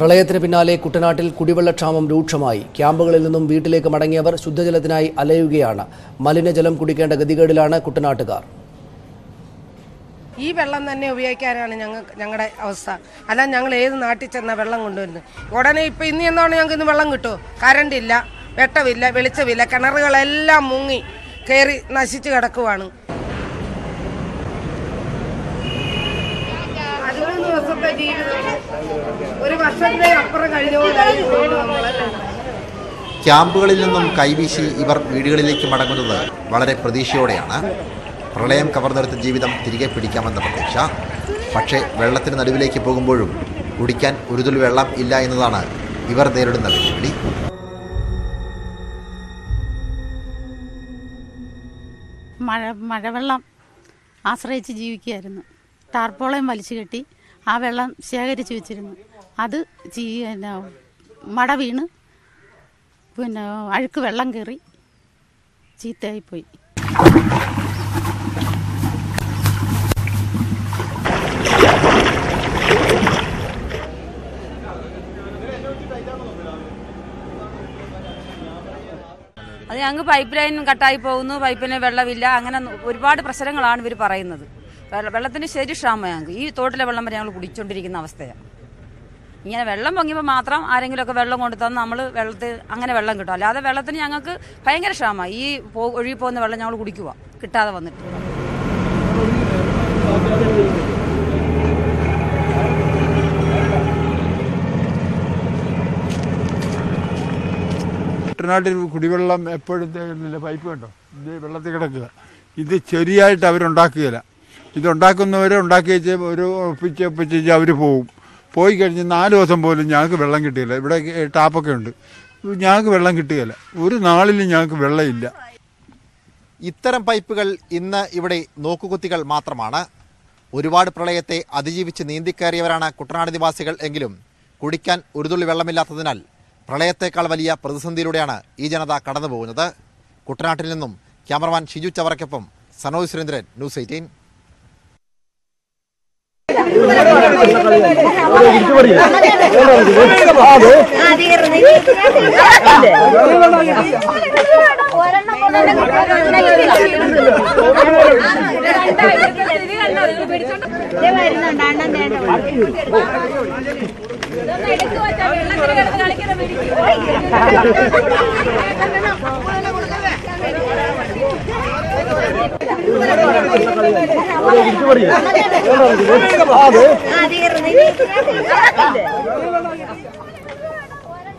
പ്രളയത്തിന് പിന്നാലെ കുട്ടനാട്ടിൽ കുടിവെള്ളക്ഷാമം രൂക്ഷമായി. ക്യാമ്പുകളിൽ നിന്നും വീട്ടിലേക്ക് മടങ്ങിയവർ ശുദ്ധജലത്തിനായി അലയുകയാണ്. മലിനജലം കുടിക്കേണ്ട ഗതികേടിലാണ് കുട്ടനാട്ടുകാർ. ഈ വെള്ളം തന്നെ ഉപയോഗിക്കാനാണ് ഞങ്ങളുടെ അവസ്ഥ. അല്ല, ഞങ്ങൾ ഏത് നാട്ടിൽ ചെന്ന വെള്ളം കൊണ്ടുവരുന്നത്. ഉടനെ ഇപ്പം ഇന്ന് എന്താണ് ഞങ്ങൾക്ക് ഇന്ന് വെള്ളം കിട്ടുമോ? കറണ്ട് ഇല്ല, വെട്ടമില്ല, വെളിച്ചമില്ല, കിണറുകളെല്ലാം മുങ്ങി കയറി നശിച്ച് കിടക്കുവാണ്. 11 ദിവസത്തെ ജീവിതം ഒരു വർഷത്തെ അപ്പുറം കഴിഞ്ഞുകൊണ്ടായിരുന്നു. ക്യാമ്പുകളിൽ നിന്നും കൈവീശി ഇവർ വീടുകളിലേക്ക് മടങ്ങുന്നത് വളരെ പ്രതീക്ഷയോടെയാണ്. പ്രളയം കവർന്നെടുത്ത ജീവിതം തിരികെ പിടിക്കാമെന്ന പ്രതീക്ഷ. പക്ഷേ വെള്ളത്തിന് നടുവിലേക്ക് പോകുമ്പോഴും കുടിക്കാൻ ഒരു തുള്ളി വെള്ളം ഇല്ല എന്നതാണ് ഇവർ നേരിടുന്ന വെല്ലുവിളി. മഴവെള്ളം ആശ്രയിച്ച് ജീവിക്കുകയായിരുന്നു. ടാർപോളയും വലിച്ചു കെട്ടി ആ വെള്ളം ശേഖരിച്ച് വെച്ചിരുന്നു. അത് മട വീണ് അഴുക്ക് വെള്ളം കയറി ചീത്തയായിപ്പോയി. അത് ഞങ്ങൾക്ക് പൈപ്പ് ലൈൻ കട്ടായി പോകുന്നു, പൈപ്പിന് വെള്ളമില്ല, അങ്ങനെ ഒരുപാട് പ്രശ്നങ്ങളാണ് ഇവർ പറയുന്നത്. വെള്ളത്തിന് ശരി ക്ഷാമം ഞങ്ങൾക്ക്. ഈ തോട്ടിലെ വെള്ളം വരെ ഞങ്ങൾ കുടിച്ചുകൊണ്ടിരിക്കുന്ന അവസ്ഥയാണ്. ഇങ്ങനെ വെള്ളം പൊങ്ങിയപ്പോൾ മാത്രം ആരെങ്കിലുമൊക്കെ വെള്ളം കൊണ്ടു തന്ന് നമ്മൾ വെള്ളത്തിൽ അങ്ങനെ വെള്ളം കിട്ടും. അല്ലാതെ വെള്ളത്തിന് ഞങ്ങൾക്ക് ഭയങ്കര ക്ഷാമമാണ്. ഈ ഒഴുകി പോകുന്ന വെള്ളം ഞങ്ങൾ കുടിക്കുക കിട്ടാതെ വന്നിട്ട്. കുട്ടനാട്ടിൽ കുടിവെള്ളം എപ്പോഴത്തെ പൈപ്പ് കണ്ടോ, ഇത് വെള്ളത്തിൽ കിടക്കുക. ഇത് ശരിയായിട്ട് അവരുണ്ടാക്കുകയില്ല. ഇതുണ്ടാക്കുന്നവരെ ഉണ്ടാക്കി വെച്ച് ഒരു ഒപ്പിച്ച് അവർ പോയി കഴിഞ്ഞ് 4 ദിവസം പോലും ഞങ്ങൾക്ക് വെള്ളം കിട്ടുകയില്ല. ഇവിടെ ടാപ്പൊക്കെ ഉണ്ട്, ഞങ്ങൾക്ക് വെള്ളം കിട്ടുകയില്ല. ഒരു നാളിലും ഞങ്ങൾക്ക് വെള്ളമില്ല. ഇത്തരം പൈപ്പുകൾ ഇന്ന് ഇവിടെ നോക്കുകുത്തികൾ മാത്രമാണ്. ഒരുപാട് പ്രളയത്തെ അതിജീവിച്ച് നീന്തിക്കയറിയവരാണ് കുട്ടനാട് നിവാസികൾ. എങ്കിലും കുടിക്കാൻ ഒരു തുള്ളി വെള്ളമില്ലാത്തതിനാൽ പ്രളയത്തേക്കാൾ വലിയ പ്രതിസന്ധിയിലൂടെയാണ് ഈ ജനത കടന്നു പോകുന്നത്. കുട്ടനാട്ടിൽ നിന്നും ക്യാമറമാൻ ഷിജു ചവറയ്ക്കൊപ്പം സനോജ് സുരേന്ദ്രൻ, ന്യൂസ് 18.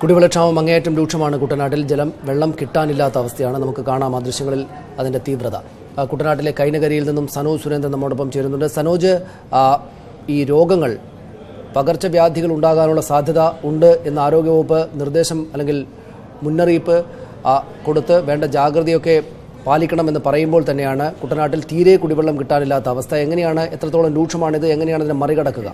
കുടിവെള്ളക്ഷാമം അങ്ങേയറ്റം രൂക്ഷമാണ് കുട്ടനാട്ടിൽ. വെള്ളം കിട്ടാനില്ലാത്ത അവസ്ഥയാണ്. നമുക്ക് കാണാം ആ ദൃശ്യങ്ങളിൽ അതിൻ്റെ തീവ്രത. കുട്ടനാട്ടിലെ കൈനകരിയിൽ നിന്നും സനോജ് സുരേന്ദ്രൻ നമ്മോടൊപ്പം ചേരുന്നുണ്ട്. സനോജ്, ഈ രോഗങ്ങൾ, പകർച്ചവ്യാധികൾ ഉണ്ടാകാനുള്ള സാധ്യത ഉണ്ട് എന്ന് ആരോഗ്യവകുപ്പ് നിർദ്ദേശം അല്ലെങ്കിൽ മുന്നറിയിപ്പ് കൊടുത്ത് വേണ്ട ജാഗ്രതയൊക്കെ പാലിക്കണമെന്ന് പറയുമ്പോൾ തന്നെയാണ് കുട്ടനാട്ടിൽ തീരെ കുടിവെള്ളം കിട്ടാനില്ലാത്ത അവസ്ഥ. എങ്ങനെയാണ്, എത്രത്തോളം രൂക്ഷമാണിത്, എങ്ങനെയാണ് ഇതിനെ മറികടക്കുക?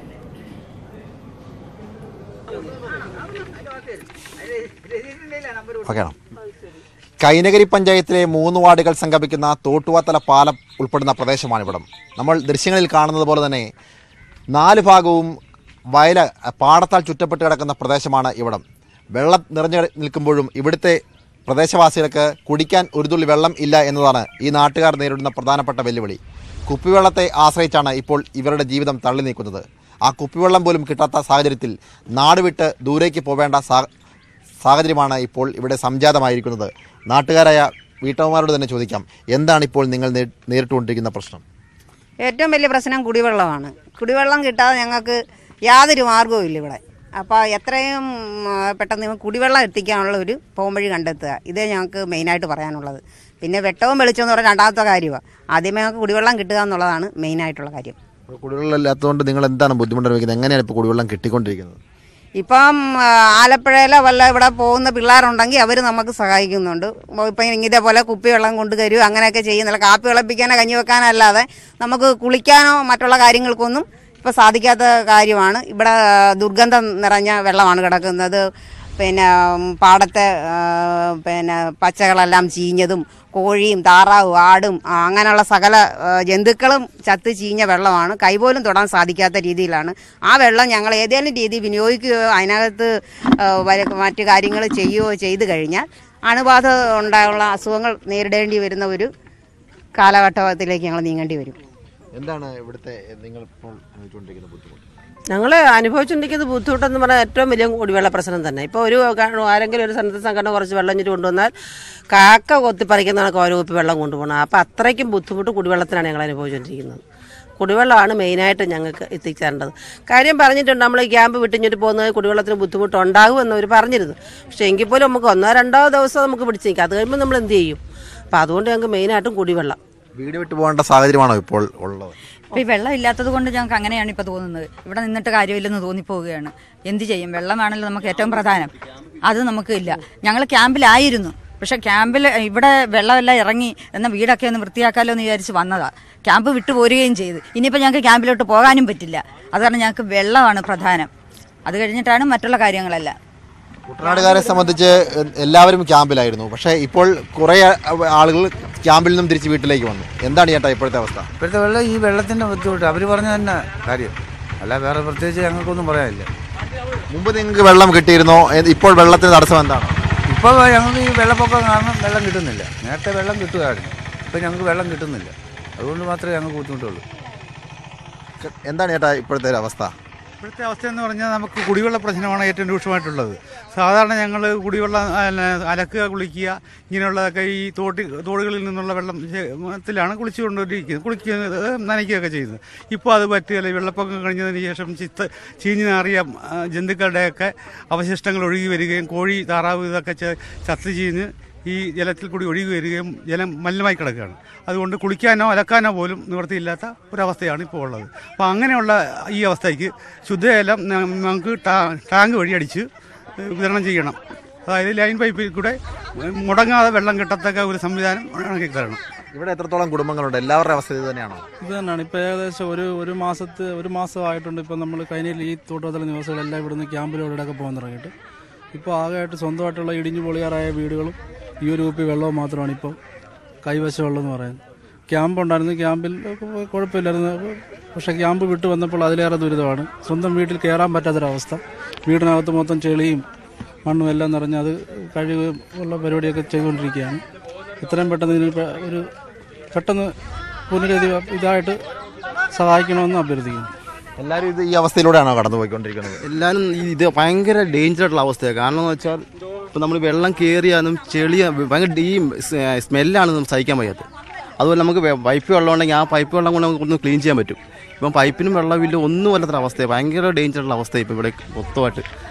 കൈനകരി പഞ്ചായത്തിലെ 3 വാർഡുകൾ സംഗമിക്കുന്ന തോട്ടുവാത്തല പാലം ഉൾപ്പെടുന്ന പ്രദേശമാണിവിടം. നമ്മൾ ദൃശ്യങ്ങളിൽ കാണുന്നത് പോലെ തന്നെ 4 ഭാഗവും പാടത്താൽ ചുറ്റപ്പെട്ട് കിടക്കുന്ന പ്രദേശമാണ് ഇവിടം. വെള്ളം നിറഞ്ഞു നിൽക്കുമ്പോഴും ഇവിടുത്തെ പ്രദേശവാസികൾക്ക് കുടിക്കാൻ ഒരു തുള്ളി വെള്ളം ഇല്ല എന്നതാണ് ഈ നാട്ടുകാർ നേരിടുന്ന പ്രധാനപ്പെട്ട വെല്ലുവിളി. കുപ്പിവെള്ളത്തെ ആശ്രയിച്ചാണ് ഇപ്പോൾ ഇവരുടെ ജീവിതം തള്ളി നീക്കുന്നത്. ആ കുപ്പിവെള്ളം പോലും കിട്ടാത്ത സാഹചര്യത്തിൽ നാടുവിട്ട് ദൂരേക്ക് പോവേണ്ട സാഹചര്യമാണ് ഇപ്പോൾ ഇവിടെ സംജാതമായിരിക്കുന്നത്. നാട്ടുകാരായ വീട്ടമ്മമാരോട് തന്നെ ചോദിക്കാം, എന്താണ് ഇപ്പോൾ നിങ്ങൾ നേരിട്ടുകൊണ്ടിരിക്കുന്ന പ്രശ്നം? ഏറ്റവും വലിയ പ്രശ്നം കുടിവെള്ളമാണ്. കുടിവെള്ളം കിട്ടാതെ ഞങ്ങൾക്ക് യാതൊരു മാർഗവും ഇല്ല ഇവിടെ. അപ്പോൾ എത്രയും പെട്ടെന്ന് കുടിവെള്ളം എത്തിക്കാനുള്ള ഒരു പോംവഴി കണ്ടെത്തുക, ഇതേ ഞങ്ങൾക്ക് മെയിനായിട്ട് പറയാനുള്ളത്. പിന്നെ വെട്ടവും വെളിച്ചമെന്ന് പറഞ്ഞാൽ രണ്ടാമത്തെ കാര്യമാണ്. ആദ്യമേ ഞങ്ങൾക്ക് കുടിവെള്ളം കിട്ടുക എന്നുള്ളതാണ് മെയിനായിട്ടുള്ള കാര്യം. കുടിവെള്ളം ഇല്ലാത്തതുകൊണ്ട് നിങ്ങൾ എന്താണ് ബുദ്ധിമുട്ട് അനുഭവിക്കുന്നത്? എങ്ങനെയാണ് ഇപ്പോൾ കുടിവെള്ളം കിട്ടിക്കൊണ്ടിരിക്കുന്നത്? ഇപ്പം ആലപ്പുഴയിലെ വല്ല ഇവിടെ പോകുന്ന പിള്ളേരുണ്ടെങ്കിൽ അവർ നമുക്ക് സഹായിക്കുന്നുണ്ട്. ഇപ്പം ഇതേപോലെ കുപ്പിവെള്ളം കൊണ്ട് തരും, അങ്ങനെയൊക്കെ ചെയ്യുന്നില്ല. കാപ്പി വിളപ്പിക്കാനോ കഞ്ഞി വെക്കാനോ അല്ലാതെ നമുക്ക് കുളിക്കാനോ മറ്റുള്ള കാര്യങ്ങൾക്കൊന്നും ഇപ്പം സാധിക്കാത്ത കാര്യമാണ്. ഇവിടെ ദുർഗന്ധം നിറഞ്ഞ വെള്ളമാണ് കിടക്കുന്നത്. പിന്നെ പാടത്തെ പിന്നെ പച്ചകളെല്ലാം ചീഞ്ഞതും കോഴിയും താറാവും ആടും അങ്ങനെയുള്ള സകല ജന്തുക്കളും ചത്ത് ചീഞ്ഞ വെള്ളമാണ്. കൈപോലും തൊടാൻ സാധിക്കാത്ത രീതിയിലാണ് ആ വെള്ളം. ഞങ്ങൾ ഏതെങ്കിലും രീതി വിനിയോഗിക്കുകയോ അതിനകത്ത് മറ്റു കാര്യങ്ങൾ ചെയ്യുകയോ ചെയ്തു കഴിഞ്ഞാൽ അണുബാധ ഉണ്ടായുള്ള അസുഖങ്ങൾ നേരിടേണ്ടി വരുന്ന ഒരു കാലഘട്ടത്തിലേക്ക് ഞങ്ങൾ നീങ്ങേണ്ടി വരും. എന്താണ് ഇവിടുത്തെ നിങ്ങൾ ഇപ്പോൾ അനുഭവിച്ചുകൊണ്ടിരിക്കുന്ന ബുദ്ധിമുട്ട്? ഞങ്ങൾ അനുഭവിച്ചുകൊണ്ടിരിക്കുന്ന ബുദ്ധിമുട്ടെന്ന് പറഞ്ഞാൽ ഏറ്റവും വലിയ കുടിവെള്ള പ്രശ്നം തന്നെ. ഇപ്പോൾ ആരെങ്കിലും ഒരു സന്നദ്ധ സംഘടന കുറച്ച് വെള്ളം ഇഞ്ഞിട്ട് കൊണ്ടുവന്നാൽ കാക്ക കൊത്തിപ്പറിക്കുന്നതാണ് ഓരോ കുപ്പി വെള്ളം കൊണ്ടുപോകണം. അപ്പോൾ അത്രയ്ക്കും ബുദ്ധിമുട്ട് കുടിവെള്ളത്തിനാണ് ഞങ്ങൾ അനുഭവിച്ചുകൊണ്ടിരിക്കുന്നത്. കുടിവെള്ളമാണ് മെയിനായിട്ട് ഞങ്ങൾക്ക് എത്തിച്ചേരേണ്ടത്. കാര്യം പറഞ്ഞിട്ടുണ്ട്, നമ്മൾ ഈ ക്യാമ്പ് വിട്ടിഞ്ഞിട്ട് പോകുന്നത് കുടിവെള്ളത്തിന് ബുദ്ധിമുട്ടുണ്ടാകുമെന്ന് അവർ പറഞ്ഞിരുന്നു. പക്ഷേ എങ്കിൽ പോലും നമുക്ക് 1-2 ദിവസം നമുക്ക് പിടിച്ച് നിൽക്കാം. അത് കഴിയുമ്പോൾ നമ്മൾ എന്ത് ചെയ്യും? അപ്പോൾ അതുകൊണ്ട് ഞങ്ങൾക്ക് മെയിനായിട്ടും കുടിവെള്ളം. വീട് വിട്ടു പോകേണ്ട സാഹചര്യമാണോ ഇപ്പോൾ ഉള്ളത്? ഇപ്പോൾ ഈ വെള്ളം ഇല്ലാത്തത് കൊണ്ട് ഞങ്ങൾക്ക് അങ്ങനെയാണ് ഇപ്പോൾ തോന്നുന്നത്. ഇവിടെ നിന്നിട്ട് കാര്യമില്ലെന്ന് തോന്നിപ്പോവുകയാണ്. എന്ത് ചെയ്യും? വെള്ളമാണല്ലോ നമുക്ക് ഏറ്റവും പ്രധാനം. അത് നമുക്ക് ഇല്ല. ഞങ്ങൾ ക്യാമ്പിലായിരുന്നു, പക്ഷെ ക്യാമ്പിൽ ഇവിടെ വെള്ളമെല്ലാം ഇറങ്ങി എന്നാൽ വീടൊക്കെ ഒന്ന് വൃത്തിയാക്കാമല്ലോ എന്ന് വിചാരിച്ച് വന്നതാണ്. ക്യാമ്പ് വിട്ടു പോരുകയും ചെയ്തു. ഇനിയിപ്പോൾ ഞങ്ങൾക്ക് ക്യാമ്പിലോട്ട് പോകാനും പറ്റില്ല. അത് കാരണം ഞങ്ങൾക്ക് വെള്ളമാണ് പ്രധാനം. അത് കഴിഞ്ഞിട്ടാണ് മറ്റുള്ള കാര്യങ്ങളെല്ലാം. കുട്ടനാടുകാരെ സംബന്ധിച്ച് എല്ലാവരും ക്യാമ്പിലായിരുന്നു. പക്ഷേ ഇപ്പോൾ കുറേ ആളുകൾ ക്യാമ്പിൽ നിന്നും തിരിച്ച് വീട്ടിലേക്ക് വന്നു. എന്താണ് ചേട്ടാ ഇപ്പോഴത്തെ അവസ്ഥ? ഇപ്പോഴത്തെ വെള്ളം ഈ വെള്ളത്തിൻ്റെ ബുദ്ധിമുട്ട് അവർ പറഞ്ഞ തന്നെ കാര്യം, അല്ല വേറെ പ്രത്യേകിച്ച് ഞങ്ങൾക്കൊന്നും പറയാനില്ല. മുമ്പ് നിങ്ങൾക്ക് വെള്ളം കിട്ടിയിരുന്നോ? ഇപ്പോൾ വെള്ളത്തിന് തടസ്സം എന്താണ്? ഇപ്പോൾ ഞങ്ങൾക്ക് ഈ വെള്ളപ്പൊക്കം കാരണം വെള്ളം കിട്ടുന്നില്ല. നേരത്തെ വെള്ളം കിട്ടുമായിരുന്നു, ഇപ്പോൾ ഞങ്ങൾക്ക് വെള്ളം കിട്ടുന്നില്ല. അതുകൊണ്ട് മാത്രമേ ഞങ്ങൾക്ക് ബുദ്ധിമുട്ടുള്ളൂ. എന്താണ് ചേട്ടാ ഇപ്പോഴത്തെ അവസ്ഥ? ഇപ്പോഴത്തെ അവസ്ഥ എന്ന് പറഞ്ഞാൽ നമുക്ക് കുടിവെള്ള പ്രശ്നമാണ് ഏറ്റവും രൂക്ഷമായിട്ടുള്ളത്. സാധാരണ ഞങ്ങൾ കുടിവെള്ളം അലക്കുക, കുളിക്കുക, ഇങ്ങനെയുള്ളതൊക്കെ ഈ തോടുകളിൽ നിന്നുള്ള വെള്ളത്തിലാണ് കുളിക്കുന്നത്, നനയ്ക്കുകയൊക്കെ ചെയ്യുന്നത്. ഇപ്പോൾ അത് പറ്റുകയില്ല. വെള്ളപ്പൊക്കം കഴിഞ്ഞതിന് ശേഷം ചീഞ്ഞു നാറിയ ജന്തുക്കളുടെയൊക്കെ അവശിഷ്ടങ്ങൾ ഒഴുകി വരികയും കോഴി താറാവ് ഇതൊക്കെ ചത്ത് ചീഞ്ഞ് ഈ ജലത്തിൽ കൂടി ഒഴുകി വരികയും ജലം മലിനമായി കിടക്കുകയാണ്. അതുകൊണ്ട് കുളിക്കാനോ അലക്കാനോ പോലും നിവൃത്തിയില്ലാത്ത ഒരവസ്ഥയാണ് ഇപ്പോൾ ഉള്ളത്. അപ്പോൾ അങ്ങനെയുള്ള ഈ അവസ്ഥയ്ക്ക് ശുദ്ധജലം നമുക്ക് ടാങ്ക് വഴി അടിച്ച് വിതരണം ചെയ്യണം. അതായത് ലൈൻ പൈപ്പിൽ കൂടെ മുടങ്ങാതെ വെള്ളം കിട്ടത്തക്ക ഒരു സംവിധാനം ഉണ്ടാക്കി തരണം. ഇവിടെ എത്രത്തോളം കുടുംബങ്ങളുണ്ട്? എല്ലാവരുടെ അവസ്ഥ ഇത് തന്നെയാണോ? ഇത് തന്നെയാണ്. ഇപ്പോൾ ഏകദേശം ഒരു മാസമായിട്ടുണ്ട്. ഇപ്പോൾ നമ്മൾ കൈനയിൽ ഈ തോട്ടത്തിലെ നിവാസികളെല്ലാം ഇവിടുന്ന് ക്യാമ്പിലൂടെയൊക്കെ പോകാൻ തുടങ്ങിയിട്ട് ഇപ്പോൾ ആകെയായിട്ട് സ്വന്തമായിട്ടുള്ള ഇടിഞ്ഞു പൊളിയാറായ വീടുകളും ഈ ഒരു കുപ്പി വെള്ളവും മാത്രമാണ് ഇപ്പോൾ കൈവശമുള്ളതെന്ന് പറയുന്നത്. ക്യാമ്പുണ്ടായിരുന്നു, ക്യാമ്പിൽ കുഴപ്പമില്ലായിരുന്നു. പക്ഷേ ക്യാമ്പ് വിട്ട് വന്നപ്പോൾ അതിലേറെ ദുരിതമാണ്. സ്വന്തം വീട്ടിൽ കയറാൻ പറ്റാത്തൊരവസ്ഥ. വീടിനകത്ത് മൊത്തം ചെളിയും മണ്ണും എല്ലാം നിറഞ്ഞ് അത് കഴിവ് ഉള്ള പരിപാടിയൊക്കെ ചെയ്തുകൊണ്ടിരിക്കുകയാണ്. എത്രയും പെട്ടെന്ന് ഇതിന് പെട്ടെന്ന് ഇതായിട്ട് സഹായിക്കണമെന്ന് അഭ്യർത്ഥിക്കുന്നു. എല്ലാവരും ഈ അവസ്ഥയിലൂടെയാണോ കടന്നു പോയിക്കൊണ്ടിരിക്കുന്നത്? എല്ലാവരും ഇത് ഭയങ്കര ഡേഞ്ചറായിട്ടുള്ള അവസ്ഥയാണ്. കാരണം എന്ന് വെച്ചാൽ ഇപ്പോൾ നമ്മൾ വെള്ളം കയറിയാലും ചെളിയ ഭയങ്കര ഈ സ്മെല്ലാണ് നമുക്ക് സഹിക്കാൻ വയ്യാത്തത്. അതുപോലെ നമുക്ക് പൈപ്പ് വെള്ളം ഉണ്ടെങ്കിൽ ആ പൈപ്പ് വെള്ളം കൊണ്ട് നമുക്ക് ഒന്ന് ക്ലീൻ ചെയ്യാൻ പറ്റും. ഇപ്പം പൈപ്പിനും വെള്ളമില്ല, ഒന്നും വല്ലാത്തൊരു അവസ്ഥയാണ്. ഭയങ്കര ഡേഞ്ചറായിട്ടുള്ള അവസ്ഥയാണ് ഇപ്പോൾ ഇവിടെ മൊത്തമായിട്ട്.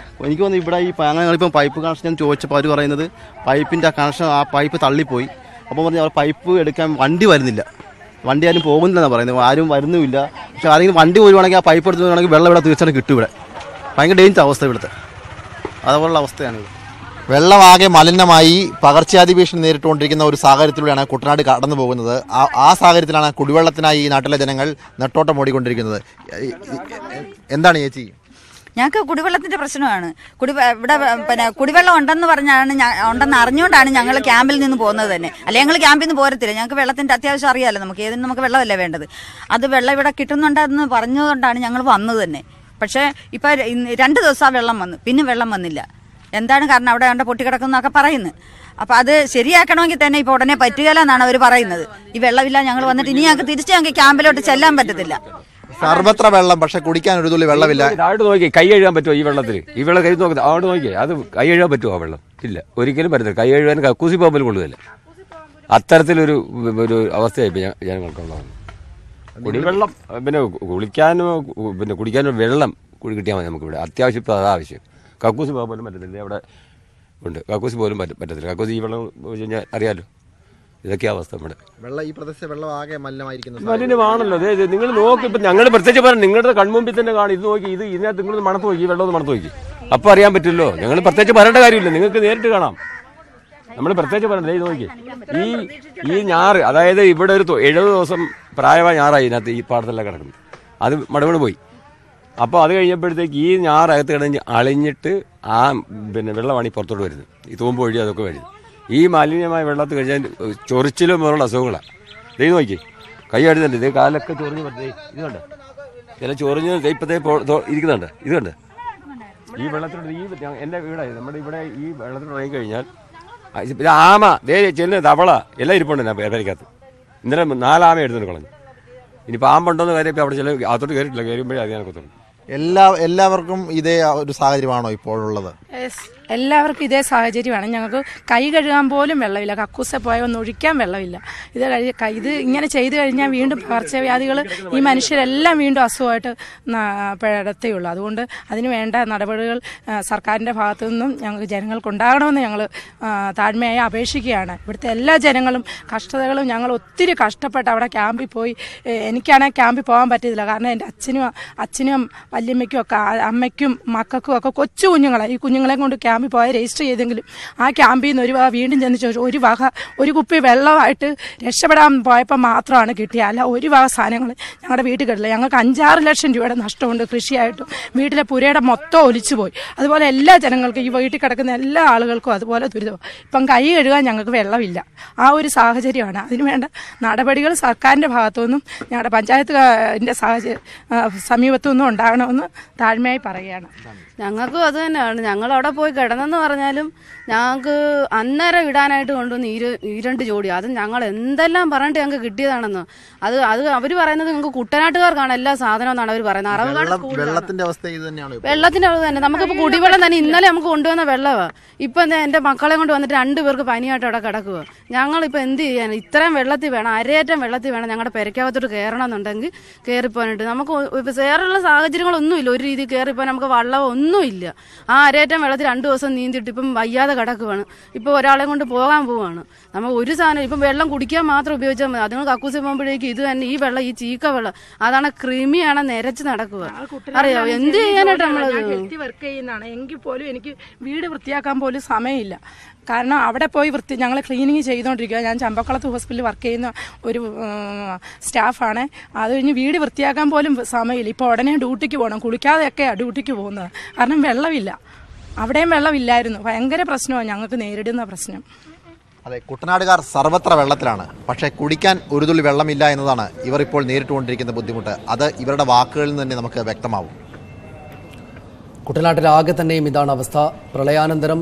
എനിക്ക് തോന്നുന്നു ഇവിടെ ഈ ഞങ്ങളിപ്പം പൈപ്പ് കണക്ഷൻ ഞാൻ ചോദിച്ചപ്പോൾ അവർ പറയുന്നത് പൈപ്പിൻ്റെ ആ കണക്ഷൻ ആ പൈപ്പ് തള്ളിപ്പോയി. അപ്പോൾ പറഞ്ഞാൽ പൈപ്പ് എടുക്കാൻ വണ്ടി വരുന്നില്ല, വണ്ടി ആരും പോകുന്നില്ലെന്നാണ് പറയുന്നത്. ആരും വരുന്നുമില്ല. പക്ഷെ ആരെങ്കിലും വണ്ടി പോവുകയാണെങ്കിൽ ആ പൈപ്പ് എടുത്ത് പോവുകയാണെങ്കിൽ വെള്ളം ഇവിടെ തീർച്ചയായിട്ടും കിട്ടും. ഇവിടെ ഭയങ്കര ഡേഞ്ചർ അവസ്ഥ ഇവിടുത്തെ, അതുപോലുള്ള അവസ്ഥയാണ്. വെള്ളമാകെ മലിനമായി പകർച്ചവ്യാധി ഭീഷണി നേരിട്ടുകൊണ്ടിരിക്കുന്ന ഒരു സാഹചര്യത്തിലൂടെയാണ് കുട്ടനാട് കടന്നു പോകുന്നത്. ആ സാഹചര്യത്തിലാണ് കുടിവെള്ളത്തിനായി ഈ നാട്ടിലെ ജനങ്ങൾ നെട്ടോട്ടം ഓടിക്കൊണ്ടിരിക്കുന്നത്. എന്താണ് ചേച്ചി? ഞങ്ങൾക്ക് കുടിവെള്ളത്തിന്റെ പ്രശ്നമാണ്. ഇവിടെ പിന്നെ കുടിവെള്ളം ഉണ്ടെന്ന് അറിഞ്ഞുകൊണ്ടാണ് ഞങ്ങൾ ക്യാമ്പിൽ നിന്ന് പോകുന്നത് തന്നെ. അല്ലെങ്കിൽ ഞങ്ങൾ ക്യാമ്പിൽ നിന്ന് പോരത്തില്ല. ഞങ്ങൾക്ക് വെള്ളത്തിന്റെ അത്യാവശ്യം അറിയാമല്ലോ. നമുക്ക് വെള്ളമല്ലേ വേണ്ടത്. അത് വെള്ളം ഇവിടെ കിട്ടുന്നുണ്ടെന്ന് പറഞ്ഞതുകൊണ്ടാണ് ഞങ്ങൾ വന്നത് തന്നെ. പക്ഷേ ഇപ്പം 2 ദിവസം ആ വെള്ളം വന്നു, പിന്നെ വെള്ളം വന്നില്ല. എന്താണ് കാരണം? അവിടെ കണ്ട പൊട്ടിക്കിടക്കുന്നൊക്കെ പറയുന്നത്. അപ്പം അത് ശരിയാക്കണമെങ്കിൽ തന്നെ ഇപ്പോൾ ഉടനെ പറ്റുകയില്ല എന്നാണ് അവർ പറയുന്നത്. ഈ വെള്ളമില്ല, ഞങ്ങൾ വന്നിട്ട് ഇനി ഞങ്ങൾക്ക് ക്യാമ്പിലോട്ട് ചെല്ലാൻ പറ്റത്തില്ല. സർവത്ര വെള്ളം, പക്ഷെ കുടിക്കാൻ ഒരു തുള്ളി വെള്ളമില്ല. അവിടെ നോക്കി കൈ കഴുകാൻ പറ്റുമോ ഈ വെള്ളത്തിൽ? ഈ വെള്ളം കൈ നോക്കുന്നത് അവിടെ നോക്കിയേ, അത് കൈ കഴുകാൻ പറ്റുമോ? ആ വെള്ളം ഇല്ല, ഒരിക്കലും പറ്റത്തില്ല. കൈ കഴുകാൻ കക്കൂസി പോകാൻ കൊള്ളുകയില്ല. അത്തരത്തിലൊരു അവസ്ഥയായി ഇപ്പം ജനങ്ങൾക്കുള്ളതാണ്. കുടിവെള്ളം പിന്നെ കുടിക്കാനും വെള്ളം കിട്ടിയാൽ മതി നമുക്കിവിടെ. അത്യാവശ്യം ഇപ്പോൾ അതാവശ്യം. കക്കൂസി പോകാൻ പോലും പറ്റത്തില്ല. അവിടെ ഉണ്ട് കക്കൂസി പോലും പറ്റത്തില്ല. കക്കൂസി ഈ വെള്ളം വെച്ച് കഴിഞ്ഞാൽ അറിയാമല്ലോ, ഇതൊക്കെയാ അവസ്ഥ. നമ്മുടെ വെള്ളം ഈ പ്രദേശത്തെ വെള്ളം ആകെ മലിനമായിരിക്കുന്നു. മലിനമാണല്ലോ. അതെ, നിങ്ങൾ നോക്കി. ഇപ്പം ഞങ്ങൾ പ്രത്യേകിച്ച് പറഞ്ഞു, നിങ്ങളുടെ കൺമുമ്പിൽ തന്നെ കാണും. ഇത് നോക്കി, ഇതിനകത്ത് നിങ്ങൾ മണത്ത് നോക്കി, ഈ വെള്ളം ഒന്ന് മണത്ത് നോക്കി, അപ്പോൾ അറിയാൻ പറ്റുമല്ലോ. ഞങ്ങൾ പ്രത്യേകിച്ച് പറയേണ്ട കാര്യമില്ല, നിങ്ങൾക്ക് നേരിട്ട് കാണാം. നമ്മൾ പ്രത്യേകിച്ച് പറയണ്ടേ. ഇത് നോക്കി, ഈ ഞാറ്, അതായത് ഇവിടെ ഒരു 70 ദിവസം പ്രായമായ ഞാറായി ഇതിനകത്ത് ഈ പാടത്തെല്ലാം കിടക്കുന്നത്. അത് മടവണ് പോയി. അപ്പോൾ അത് കഴിഞ്ഞപ്പോഴത്തേക്ക് ഈ ഞാറകത്ത് കിടന്ന് അളിഞ്ഞിട്ട് ആ വെള്ളമാണ് ഈ പുറത്തോട്ട് വരുന്നത്, ഈ തൂമ്പ് വഴി അതൊക്കെ വരുന്നത്. ഈ മാലിന്യമായ വെള്ളത്തിൽ കഴിഞ്ഞാൽ ചൊറിച്ചിലും പോലുള്ള അസുഖങ്ങളാണ്. ഇത് നോക്കി കൈ അടിക്കുന്നുണ്ട്, ഇത് കാലൊക്കെ ചൊറിഞ്ഞ് പറ്റേ ഇത് കണ്ട ചില ചൊറിഞ്ഞ് ഇപ്പത്തേ ഇരിക്കുന്നുണ്ട്. ഇത് കണ്ട് ഈ വെള്ളത്തിലോട്ട് എൻ്റെ വീട് നമ്മുടെ ഇവിടെ ഈ വെള്ളത്തിലോട്ട് ഇറങ്ങി കഴിഞ്ഞാൽ ആമ ചെല്ല് തവള എല്ലാം ഇരിപ്പുണ്ട് ഞാൻ പേരക്കകത്ത്. ഇന്നലെ 4 ആമ എടുത്തുകൊണ്ട് കളഞ്ഞു. ഇനി പാമ്പുണ്ടോന്ന് കാര്യം ഇപ്പോൾ അവിടെ ചില അകത്തോട്ട് കയറിയിട്ടില്ല, കയറുമ്പോഴേ അത് ഞാനൊക്കെ എല്ലാവർക്കും ഇതേ ഒരു സാഹചര്യമാണോ ഇപ്പോഴുള്ളത്? എല്ലാവർക്കും ഇതേ സാഹചര്യമാണ്. ഞങ്ങൾക്ക് കൈ കഴുകാൻ പോലും വെള്ളമില്ല, കക്കൂസ പോയ ഒന്ന് ഒഴിക്കാൻ വെള്ളമില്ല. ഇത് ഇങ്ങനെ ചെയ്തു കഴിഞ്ഞാൽ വീണ്ടും പകർച്ചവ്യാധികൾ ഈ മനുഷ്യരെല്ലാം വീണ്ടും അസുഖമായിട്ട് പെടത്തേയുള്ളൂ. അതുകൊണ്ട് അതിന് വേണ്ട നടപടികൾ സർക്കാരിൻ്റെ ഭാഗത്തു നിന്നും ഞങ്ങൾക്ക് ജനങ്ങൾക്കുണ്ടാകണമെന്ന് ഞങ്ങൾ താഴ്മയായി അപേക്ഷിക്കുകയാണ്. ഇവിടുത്തെ എല്ലാ ജനങ്ങളും കഷ്ടതകളും ഞങ്ങൾ ഒത്തിരി കഷ്ടപ്പെട്ട് അവിടെ ക്യാമ്പിൽ പോയി. എനിക്കാണെങ്കിൽ ക്യാമ്പിൽ പോകാൻ പറ്റിയില്ല, കാരണം എൻ്റെ അച്ഛനും വല്യമ്മയ്ക്കും ഒക്കെ അമ്മയ്ക്കും മക്കൾക്കും ഒക്കെ കൊച്ചു കുഞ്ഞുങ്ങളാണ്. ഈ കുഞ്ഞുങ്ങളെ കൊണ്ട് ക്യാമ്പിൽ പോയി രജിസ്റ്റർ ചെയ്തെങ്കിലും ആ ക്യാമ്പിൽ നിന്ന് ഒരു വക വീണ്ടും ചെന്ന് ചോദിച്ചു ഒരു കുപ്പി വെള്ളമായിട്ട് രക്ഷപ്പെടാൻ പോയപ്പോൾ മാത്രമാണ് കിട്ടിയ, അല്ല ഒരു വക സാധനങ്ങൾ ഞങ്ങളുടെ വീട്ടിൽ കിട്ടില്ല. ഞങ്ങൾക്ക് 5-6 ലക്ഷം രൂപയുടെ നഷ്ടമുണ്ട് കൃഷിയായിട്ടും. വീട്ടിലെ പുരയുടെ മൊത്തം ഒലിച്ചു പോയി. അതുപോലെ എല്ലാ ജനങ്ങൾക്കും ഈ വീട്ടിൽ കിടക്കുന്ന എല്ലാ ആളുകൾക്കും അതുപോലെ ദുരിതം. ഇപ്പം കൈ കഴുകാൻ ഞങ്ങൾക്ക് വെള്ളമില്ല. ആ ഒരു സാഹചര്യമാണ്. അതിനുവേണ്ട നടപടികൾ സർക്കാരിൻ്റെ ഭാഗത്തുനിന്നും ഞങ്ങളുടെ പഞ്ചായത്തിൻ്റെ സമീപത്തുനിന്നും ഉണ്ടാകണമെന്ന് താഴ്മയായി പറയുകയാണ്. ഞങ്ങൾക്കും അത് തന്നെയാണ്. ഞങ്ങളവിടെ പോയി കിടന്നെന്ന് പറഞ്ഞാലും ഞങ്ങൾക്ക് അന്നേരം ഇടാനായിട്ട് കൊണ്ടുവന്ന് 2 ജോഡി, അത് ഞങ്ങൾ എന്തെല്ലാം പറഞ്ഞിട്ട് ഞങ്ങൾക്ക് കിട്ടിയതാണെന്ന്. അത് അവർ പറയുന്നത് ഞങ്ങൾക്ക് കുട്ടനാട്ടുകാർക്കാണ് എല്ലാ സാധനവും എന്നാണ് അവർ പറയുന്നത്. വെള്ളത്തിന്റെ അവസ്ഥ ഇത് തന്നെയാണ്. വെള്ളത്തിന്റെ അവസ്ഥ തന്നെ. നമുക്കിപ്പോൾ കുടിവെള്ളം തന്നെ ഇന്നലെ നമുക്ക് കൊണ്ടുവന്ന വെള്ളമാണ്. ഇപ്പം എൻ്റെ മക്കളെ കൊണ്ട് വന്നിട്ട് 2 പേർക്ക് പനിയായിട്ട് അവിടെ കിടക്കുക. ഞങ്ങളിപ്പോൾ എന്ത് ചെയ്യാൻ? ഇത്രയും വെള്ളത്തിൽ വേണം, അരയേറ്റം വെള്ളത്തിൽ വേണം ഞങ്ങളുടെ പെരക്കകത്തോട്ട് കയറണം എന്നുണ്ടെങ്കിൽ കയറിപ്പോയിട്ട് നമുക്ക് വേറെയുള്ള സാഹചര്യങ്ങളൊന്നുമില്ല. ഒരു രീതിയിൽ കയറിപ്പോയി നമുക്ക് വള്ളമോ ഒന്നുമില്ല. ആ അരയേറ്റം വെള്ളത്തിൽ 2 ദിവസം നീന്തിട്ട് ഇപ്പം വയ്യാതെ കിടക്കുവാണ്. ഇപ്പോൾ ഒരാളെ കൊണ്ട് പോകാൻ പോവാണ്. നമ്മൾ ഒരു സാധനം ഇപ്പം വെള്ളം കുടിക്കാൻ മാത്രം ഉപയോഗിച്ചാൽ മതി. അതുങ്ങൾ കക്കൂസി പോകുമ്പോഴേക്കും ഇത് തന്നെ ഈ വെള്ളം, ഈ ചീക്ക വെള്ളം അതാണ് കൃമിയാണ് നിരച്ച് നടക്കുക. അറിയാം എന്ത് ചെയ്യാനായിട്ട് നമ്മളത് വർക്ക് ചെയ്യുന്നതാണ്. എങ്കിൽ പോലും എനിക്ക് വീട് വൃത്തിയാക്കാൻ പോലും സമയമില്ല. കാരണം അവിടെ പോയി ഞങ്ങൾ ക്ലീനിങ് ചെയ്തുകൊണ്ടിരിക്കുക. ഞാൻ ചമ്പക്കുളത്ത് ഹോസ്പിറ്റലിൽ വർക്ക് ചെയ്യുന്ന ഒരു സ്റ്റാഫാണ്. അത് കഴിഞ്ഞ് വീട് വൃത്തിയാക്കാൻ പോലും സമയമില്ല. ഇപ്പോൾ ഉടനെ ഡ്യൂട്ടിക്ക് പോകണം. കുളിക്കാതെയൊക്കെയാണ് ഡ്യൂട്ടിക്ക് പോകുന്നത്. കാരണം വെള്ളമില്ല. അവിടെയും വെള്ളമില്ലായിരുന്നു. ഭയങ്കര പ്രശ്നമാണ് ഞങ്ങൾക്ക് നേരിടുന്ന പ്രശ്നം. അതെ, കുട്ടനാടുകാർ സർവത്ര വെള്ളത്തിലാണ്. പക്ഷേ കുടിക്കാൻ ഒരു തുള്ളി വെള്ളമില്ല എന്നതാണ് ഇവർ ഇപ്പോൾ നേരിട്ടുകൊണ്ടിരിക്കുന്ന ബുദ്ധിമുട്ട്. അത് ഇവരുടെ വാക്കുകളിൽ നിന്ന് തന്നെ നമുക്ക് വ്യക്തമാവും. കുട്ടനാട്ടിലാകെ തന്നെയും ഇതാണ് അവസ്ഥ. പ്രളയാനന്തരം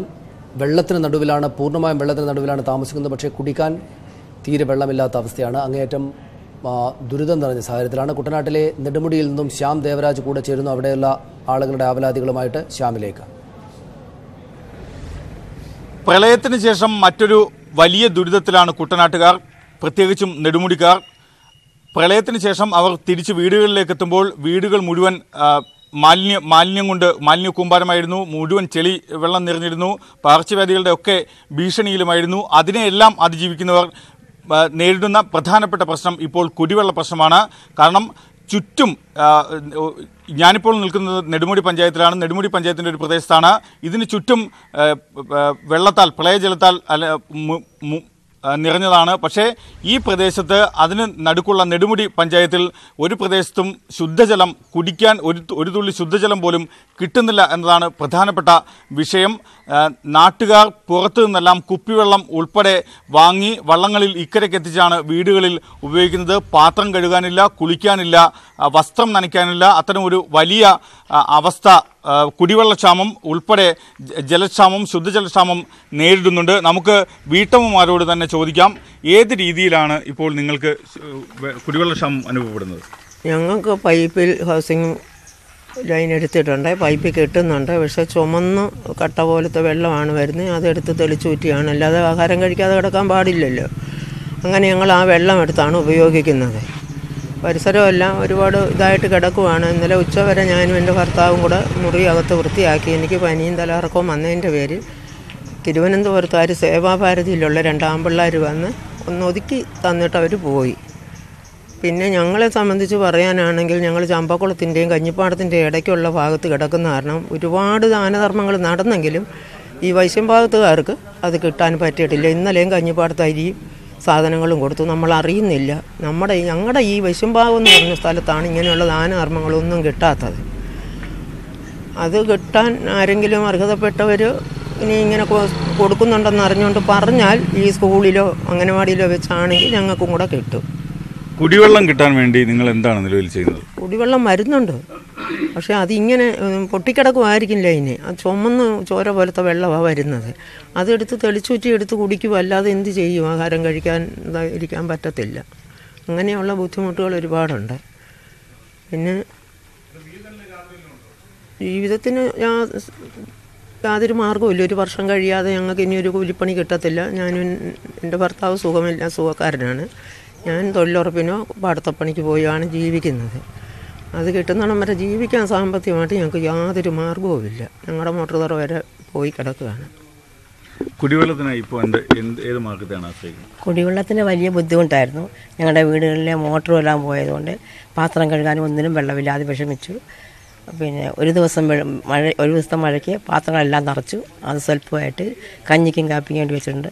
വെള്ളത്തിന് നടുവിലാണ്, പൂർണ്ണമായും വെള്ളത്തിന് നടുവിലാണ് താമസിക്കുന്നത്. പക്ഷേ കുടിക്കാൻ തീരെ വെള്ളമില്ലാത്ത അവസ്ഥയാണ്. അങ്ങേയറ്റം ദുരിതം നിറഞ്ഞ സാഹചര്യത്തിലാണ്. കുട്ടനാട്ടിലെ നെടുമുടിയിൽ നിന്നും ശ്യാം ദേവരാജ് കൂടെ ചേരുന്നു. അവിടെയുള്ള ആളുകളുടെ ആവലാതികളുമായിട്ട് ശ്യാമിലേക്ക്. പ്രളയത്തിന് ശേഷം മറ്റൊരു വലിയ ദുരിതത്തിലാണ് കുട്ടനാട്ടുകാർ, പ്രത്യേകിച്ചും നെടുമുടിക്കാർ. പ്രളയത്തിന് ശേഷം അവർ തിരിച്ച് വീടുകളിലേക്ക് എത്തുമ്പോൾ വീടുകൾ മുഴുവൻ മാലിന്യം കൊണ്ട് മാലിന്യ കൂമ്പാരമായിരുന്നു. മുഴുവൻ ചെളി വെള്ളം നിറഞ്ഞിരുന്നു. പകർച്ചവ്യാധികളുടെ ഒക്കെ ഭീഷണിയിലുമായിരുന്നു. അതിനെയെല്ലാം അതിജീവിക്കുന്നവർ നേരിടുന്ന പ്രധാനപ്പെട്ട പ്രശ്നം ഇപ്പോൾ കുടിവെള്ള പ്രശ്നമാണ്. കാരണം ചുറ്റും ഞാനിപ്പോൾ നിൽക്കുന്നത് നെടുമുടി പഞ്ചായത്തിലാണ്. നെടുമുടി പഞ്ചായത്തിൻ്റെ ഒരു പ്രദേശത്താണ്. ഇതിന് ചുറ്റും വെള്ളത്താൽ, പ്രളയജലത്താൽ നിറഞ്ഞതാണ്. പക്ഷേ ഈ പ്രദേശത്ത് അതിന് നടുക്കുള്ള നെടുമുടി പഞ്ചായത്തിൽ ഒരു പ്രദേശത്തും ശുദ്ധജലം കുടിക്കാൻ ഒരു തുള്ളി ശുദ്ധജലം പോലും കിട്ടുന്നില്ല എന്നതാണ് പ്രധാനപ്പെട്ട വിഷയം. നാട്ടുകാർ പുറത്തു നിന്നെല്ലാം കുപ്പിവെള്ളം ഉൾപ്പെടെ വാങ്ങി വള്ളങ്ങളിൽ ഇക്കരയ്ക്കെത്തിച്ചാണ് വീടുകളിൽ ഉപയോഗിക്കുന്നത്. പാത്രം കഴുകാനില്ല, കുളിക്കാനില്ല, വസ്ത്രം നനയ്ക്കാനില്ല. അത്തരം ഒരു വലിയ അവസ്ഥ കുടിവെള്ളക്ഷാമം ഉൾപ്പെടെ ജലക്ഷാമം, ശുദ്ധജലക്ഷാമം നേരിടുന്നുണ്ട്. നമുക്ക് വീട്ടമ്മമാരോട് തന്നെ ചോദിക്കാം, ഏത് രീതിയിലാണ് ഇപ്പോൾ നിങ്ങൾക്ക് കുടിവെള്ളക്ഷാമം അനുഭവപ്പെടുന്നത്? ഞങ്ങൾക്ക് പൈപ്പിൽ ഹൗസിംഗ് ലൈൻ എടുത്തിട്ടുണ്ട്, പൈപ്പ് കിട്ടുന്നുണ്ട്. പക്ഷേ ചുമന്ന് കട്ട പോലത്തെ വെള്ളമാണ് വരുന്നത്. അതെടുത്ത് തെളിച്ചൂറ്റിയാണ്, അല്ലാതെ ആഹാരം കഴിക്കാതെ കിടക്കാൻ പാടില്ലല്ലോ. അങ്ങനെ ഞങ്ങൾ ആ വെള്ളം എടുത്താണ് ഉപയോഗിക്കുന്നത്. പരിസരമെല്ലാം ഒരുപാട് ഇതായിട്ട് കിടക്കുവാണ്. ഇന്നലെ ഉച്ചവരെ ഞാനും എൻ്റെ ഭർത്താവും കൂടെ മുറി അകത്ത് വൃത്തിയാക്കി. എനിക്ക് പനിയും തലകറക്കവും വന്നതിൻ്റെ പേരിൽ തിരുവനന്തപുരത്തുകാർ സേവാഭാരതിയിലുള്ള 2 ആൺപിള്ളേർ വന്ന് ഒന്ന് ഒതുക്കി തന്നിട്ട് അവർ പോയി. പിന്നെ ഞങ്ങളെ സംബന്ധിച്ച് പറയാനാണെങ്കിൽ ഞങ്ങൾ ചമ്പക്കുളത്തിൻ്റെയും കഞ്ഞിപ്പാടത്തിൻ്റെയും ഇടയ്ക്കുള്ള ഭാഗത്ത് കിടക്കുന്ന കാരണം ഒരുപാട് ദാനധർമ്മങ്ങൾ നടന്നെങ്കിലും ഈ വൈശ്യംഭാഗത്തുകാർക്ക് അത് കിട്ടാൻ പറ്റിയിട്ടില്ല. ഇന്നലെയും കഞ്ഞിപ്പാടത്ത് അരിയും സാധനങ്ങളും കൊടുത്തു. നമ്മൾ അറിയുന്നില്ല. ഞങ്ങളുടെ ഈ വൈശ്യംഭാഗം എന്ന് പറഞ്ഞ സ്ഥലത്താണ് ഇങ്ങനെയുള്ള ദാനധർമ്മങ്ങളൊന്നും കിട്ടാത്തത്. അത് കിട്ടാൻ ആരെങ്കിലും അർഹതപ്പെട്ടവർ ഇനി ഇങ്ങനെ കൊടുക്കുന്നുണ്ടെന്ന് അറിഞ്ഞുകൊണ്ട് പറഞ്ഞാൽ ഈ സ്കൂളിലോ അംഗനവാടിയിലോ വെച്ചാണെങ്കിൽ ഞങ്ങൾക്കും കൂടെ കിട്ടും. കുടിവെള്ളം കിട്ടാൻ വേണ്ടി നിങ്ങൾ എന്താണ് നിലവിൽ ചെയ്യുന്നത്? കുടിവെള്ളം വരുന്നുണ്ട്, പക്ഷേ അതിങ്ങനെ പൊട്ടിക്കിടക്കുമായിരിക്കും ലൈന്. അത് ചുമന്ന് ചോര പോലത്തെ വെള്ളമാണ് വരുന്നത്. അതെടുത്ത് തെളിച്ചൂറ്റി എടുത്ത് കുടിക്കും, അല്ലാതെ എന്ത് ചെയ്യും? ആഹാരം കഴിക്കാൻ ഇരിക്കാൻ പറ്റത്തില്ല. അങ്ങനെയുള്ള ബുദ്ധിമുട്ടുകൾ ഒരുപാടുണ്ട്. പിന്നെ ജീവിതത്തിന് യാതൊരു മാർഗ്ഗവുമില്ല. 1 വർഷം കഴിയാതെ ഞങ്ങൾക്ക് ഇനി ഒരു കൂലിപ്പണി കിട്ടത്തില്ല. എൻ്റെ ഭർത്താവ് സുഖക്കാരനാണ്. ഞാൻ തൊഴിലുറപ്പിനോ പാടത്തപ്പണിക്ക് പോയാണ് ജീവിക്കുന്നത്. അത് കിട്ടുന്നിടം വരെ ജീവിക്കാൻ സാമ്പത്തികമായിട്ട് ഞങ്ങൾക്ക് യാതൊരു മാർഗ്ഗവുമില്ല. ഞങ്ങളുടെ മോട്ടോർ തറ വരെ പോയി കിടക്കുകയാണ്. കുടിവെള്ളത്തിന് ഇപ്പോൾ ഏത് മാർഗത്തെയാണ് ആശ്രയിക്കുന്നത്? കുടിവെള്ളത്തിന് വലിയ ബുദ്ധിമുട്ടായിരുന്നു. ഞങ്ങളുടെ വീടുകളിലെ മോട്ടറും എല്ലാം പോയതുകൊണ്ട് പാത്രം കഴുകാനും ഒന്നിനും വെള്ളമില്ലാതെ വിഷമിച്ചു. പിന്നെ ഒരു ദിവസത്തെ മഴയ്ക്ക് പാത്രങ്ങളെല്ലാം നിറച്ചു. അത് സ്വല്പമായിട്ട് കഞ്ഞിക്കും കാപ്പിക്കും വേണ്ടി വെച്ചിട്ടുണ്ട്.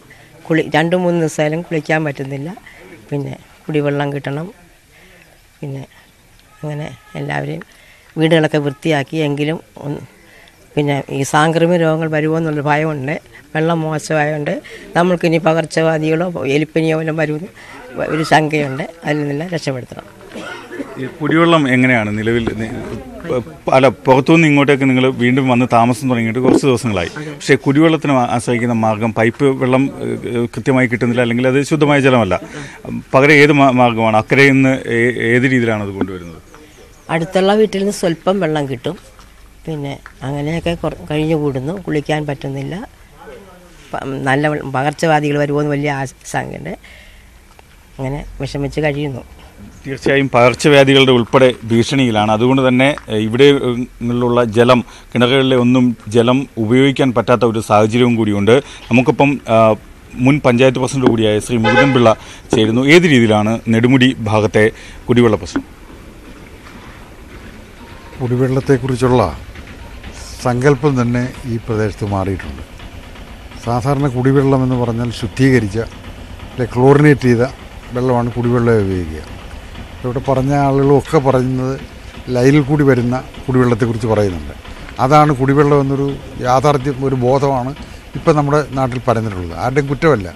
2-3 ദിവസമായാലും കുളിക്കാൻ പറ്റുന്നില്ല. പിന്നെ കുടിവെള്ളം കിട്ടണം. പിന്നെ അങ്ങനെ എല്ലാവരെയും വീടുകളൊക്കെ വൃത്തിയാക്കി. എങ്കിലും പിന്നെ ഈ സാംക്രമിക രോഗങ്ങൾ വരുമോ എന്നുള്ളൊരു ഭയമുണ്ട്. വെള്ളം മോശമായതുകൊണ്ട് നമ്മൾക്കിനി പകർച്ചവ്യാധികളോ എലിപ്പനിയോ വല്ലതും വരുമെന്ന് ഒരു ശങ്കയുണ്ട്. അതിൽ നിന്നെല്ലാം രക്ഷപ്പെടുത്തണം. ഈ കുടിവെള്ളം എങ്ങനെയാണ് നിലവിൽ? പുറത്തുനിന്ന് ഇങ്ങോട്ടേക്ക് നിങ്ങൾ വീണ്ടും വന്ന് താമസം തുടങ്ങിയിട്ട് കുറച്ച് ദിവസങ്ങളായി. പക്ഷേ കുടിവെള്ളത്തിന് ആശ്രയിക്കുന്ന മാർഗം പൈപ്പ് വെള്ളം കൃത്യമായി കിട്ടുന്നില്ല, അല്ലെങ്കിൽ അത് ശുദ്ധമായ ജലമല്ല. പകരം ഏത് മാർഗമാണ്? അക്കരയിൽ നിന്ന് ഏത് രീതിയിലാണ് അത് കൊണ്ടുവരുന്നത്? അടുത്തുള്ള വീട്ടിൽ നിന്ന് സ്വല്പം വെള്ളം കിട്ടും. പിന്നെ അങ്ങനെയൊക്കെ കഴിഞ്ഞു കൂടുന്നു. കുളിക്കാൻ പറ്റുന്നില്ല. നല്ല പകർച്ചവ്യാധികൾ വരുമോയെന്ന് വലിയ ആശങ്കയുണ്ട്. അങ്ങനെ വിഷമിച്ച് കഴിയുന്നു. തീർച്ചയായും പകർച്ചവ്യാധികളുടെ ഉൾപ്പെടെ ഭീഷണിയിലാണ്. അതുകൊണ്ട് തന്നെ ഇവിടെയുള്ള ജലം, കിണറുകളിലെ ഒന്നും ജലം ഉപയോഗിക്കാൻ പറ്റാത്ത ഒരു സാഹചര്യവും കൂടിയുണ്ട്. നമുക്കിപ്പം മുൻ പഞ്ചായത്ത് പ്രസിഡന്റ് കൂടിയായ ശ്രീ മുരുകൻ പിള്ള ചേരുന്നു. ഏത് രീതിയിലാണ് നെടുമുടി ഭാഗത്തെ കുടിവെള്ള പ്രശ്നം? കുടിവെള്ളത്തെക്കുറിച്ചുള്ള സങ്കല്പം തന്നെ ഈ പ്രദേശത്ത് മാറിയിട്ടുണ്ട്. സാധാരണ കുടിവെള്ളം എന്ന് പറഞ്ഞാൽ ശുദ്ധീകരിച്ച ക്ലോറിനേറ്റ് ചെയ്ത വെള്ളമാണ് കുടിവെള്ളം ഉപയോഗിക്കുക. ഇവിടെ പറഞ്ഞ ആളുകളൊക്കെ പറയുന്നത് ലൈനിൽ കൂടി വരുന്ന കുടിവെള്ളത്തെക്കുറിച്ച് പറയുന്നുണ്ട്. അതാണ് കുടിവെള്ളം എന്നൊരു യാഥാർത്ഥ്യം, ഒരു ബോധമാണ് ഇപ്പം നമ്മുടെ നാട്ടിൽ പരന്നിട്ടുള്ളത്. ആരുടെയും കുറ്റമല്ല,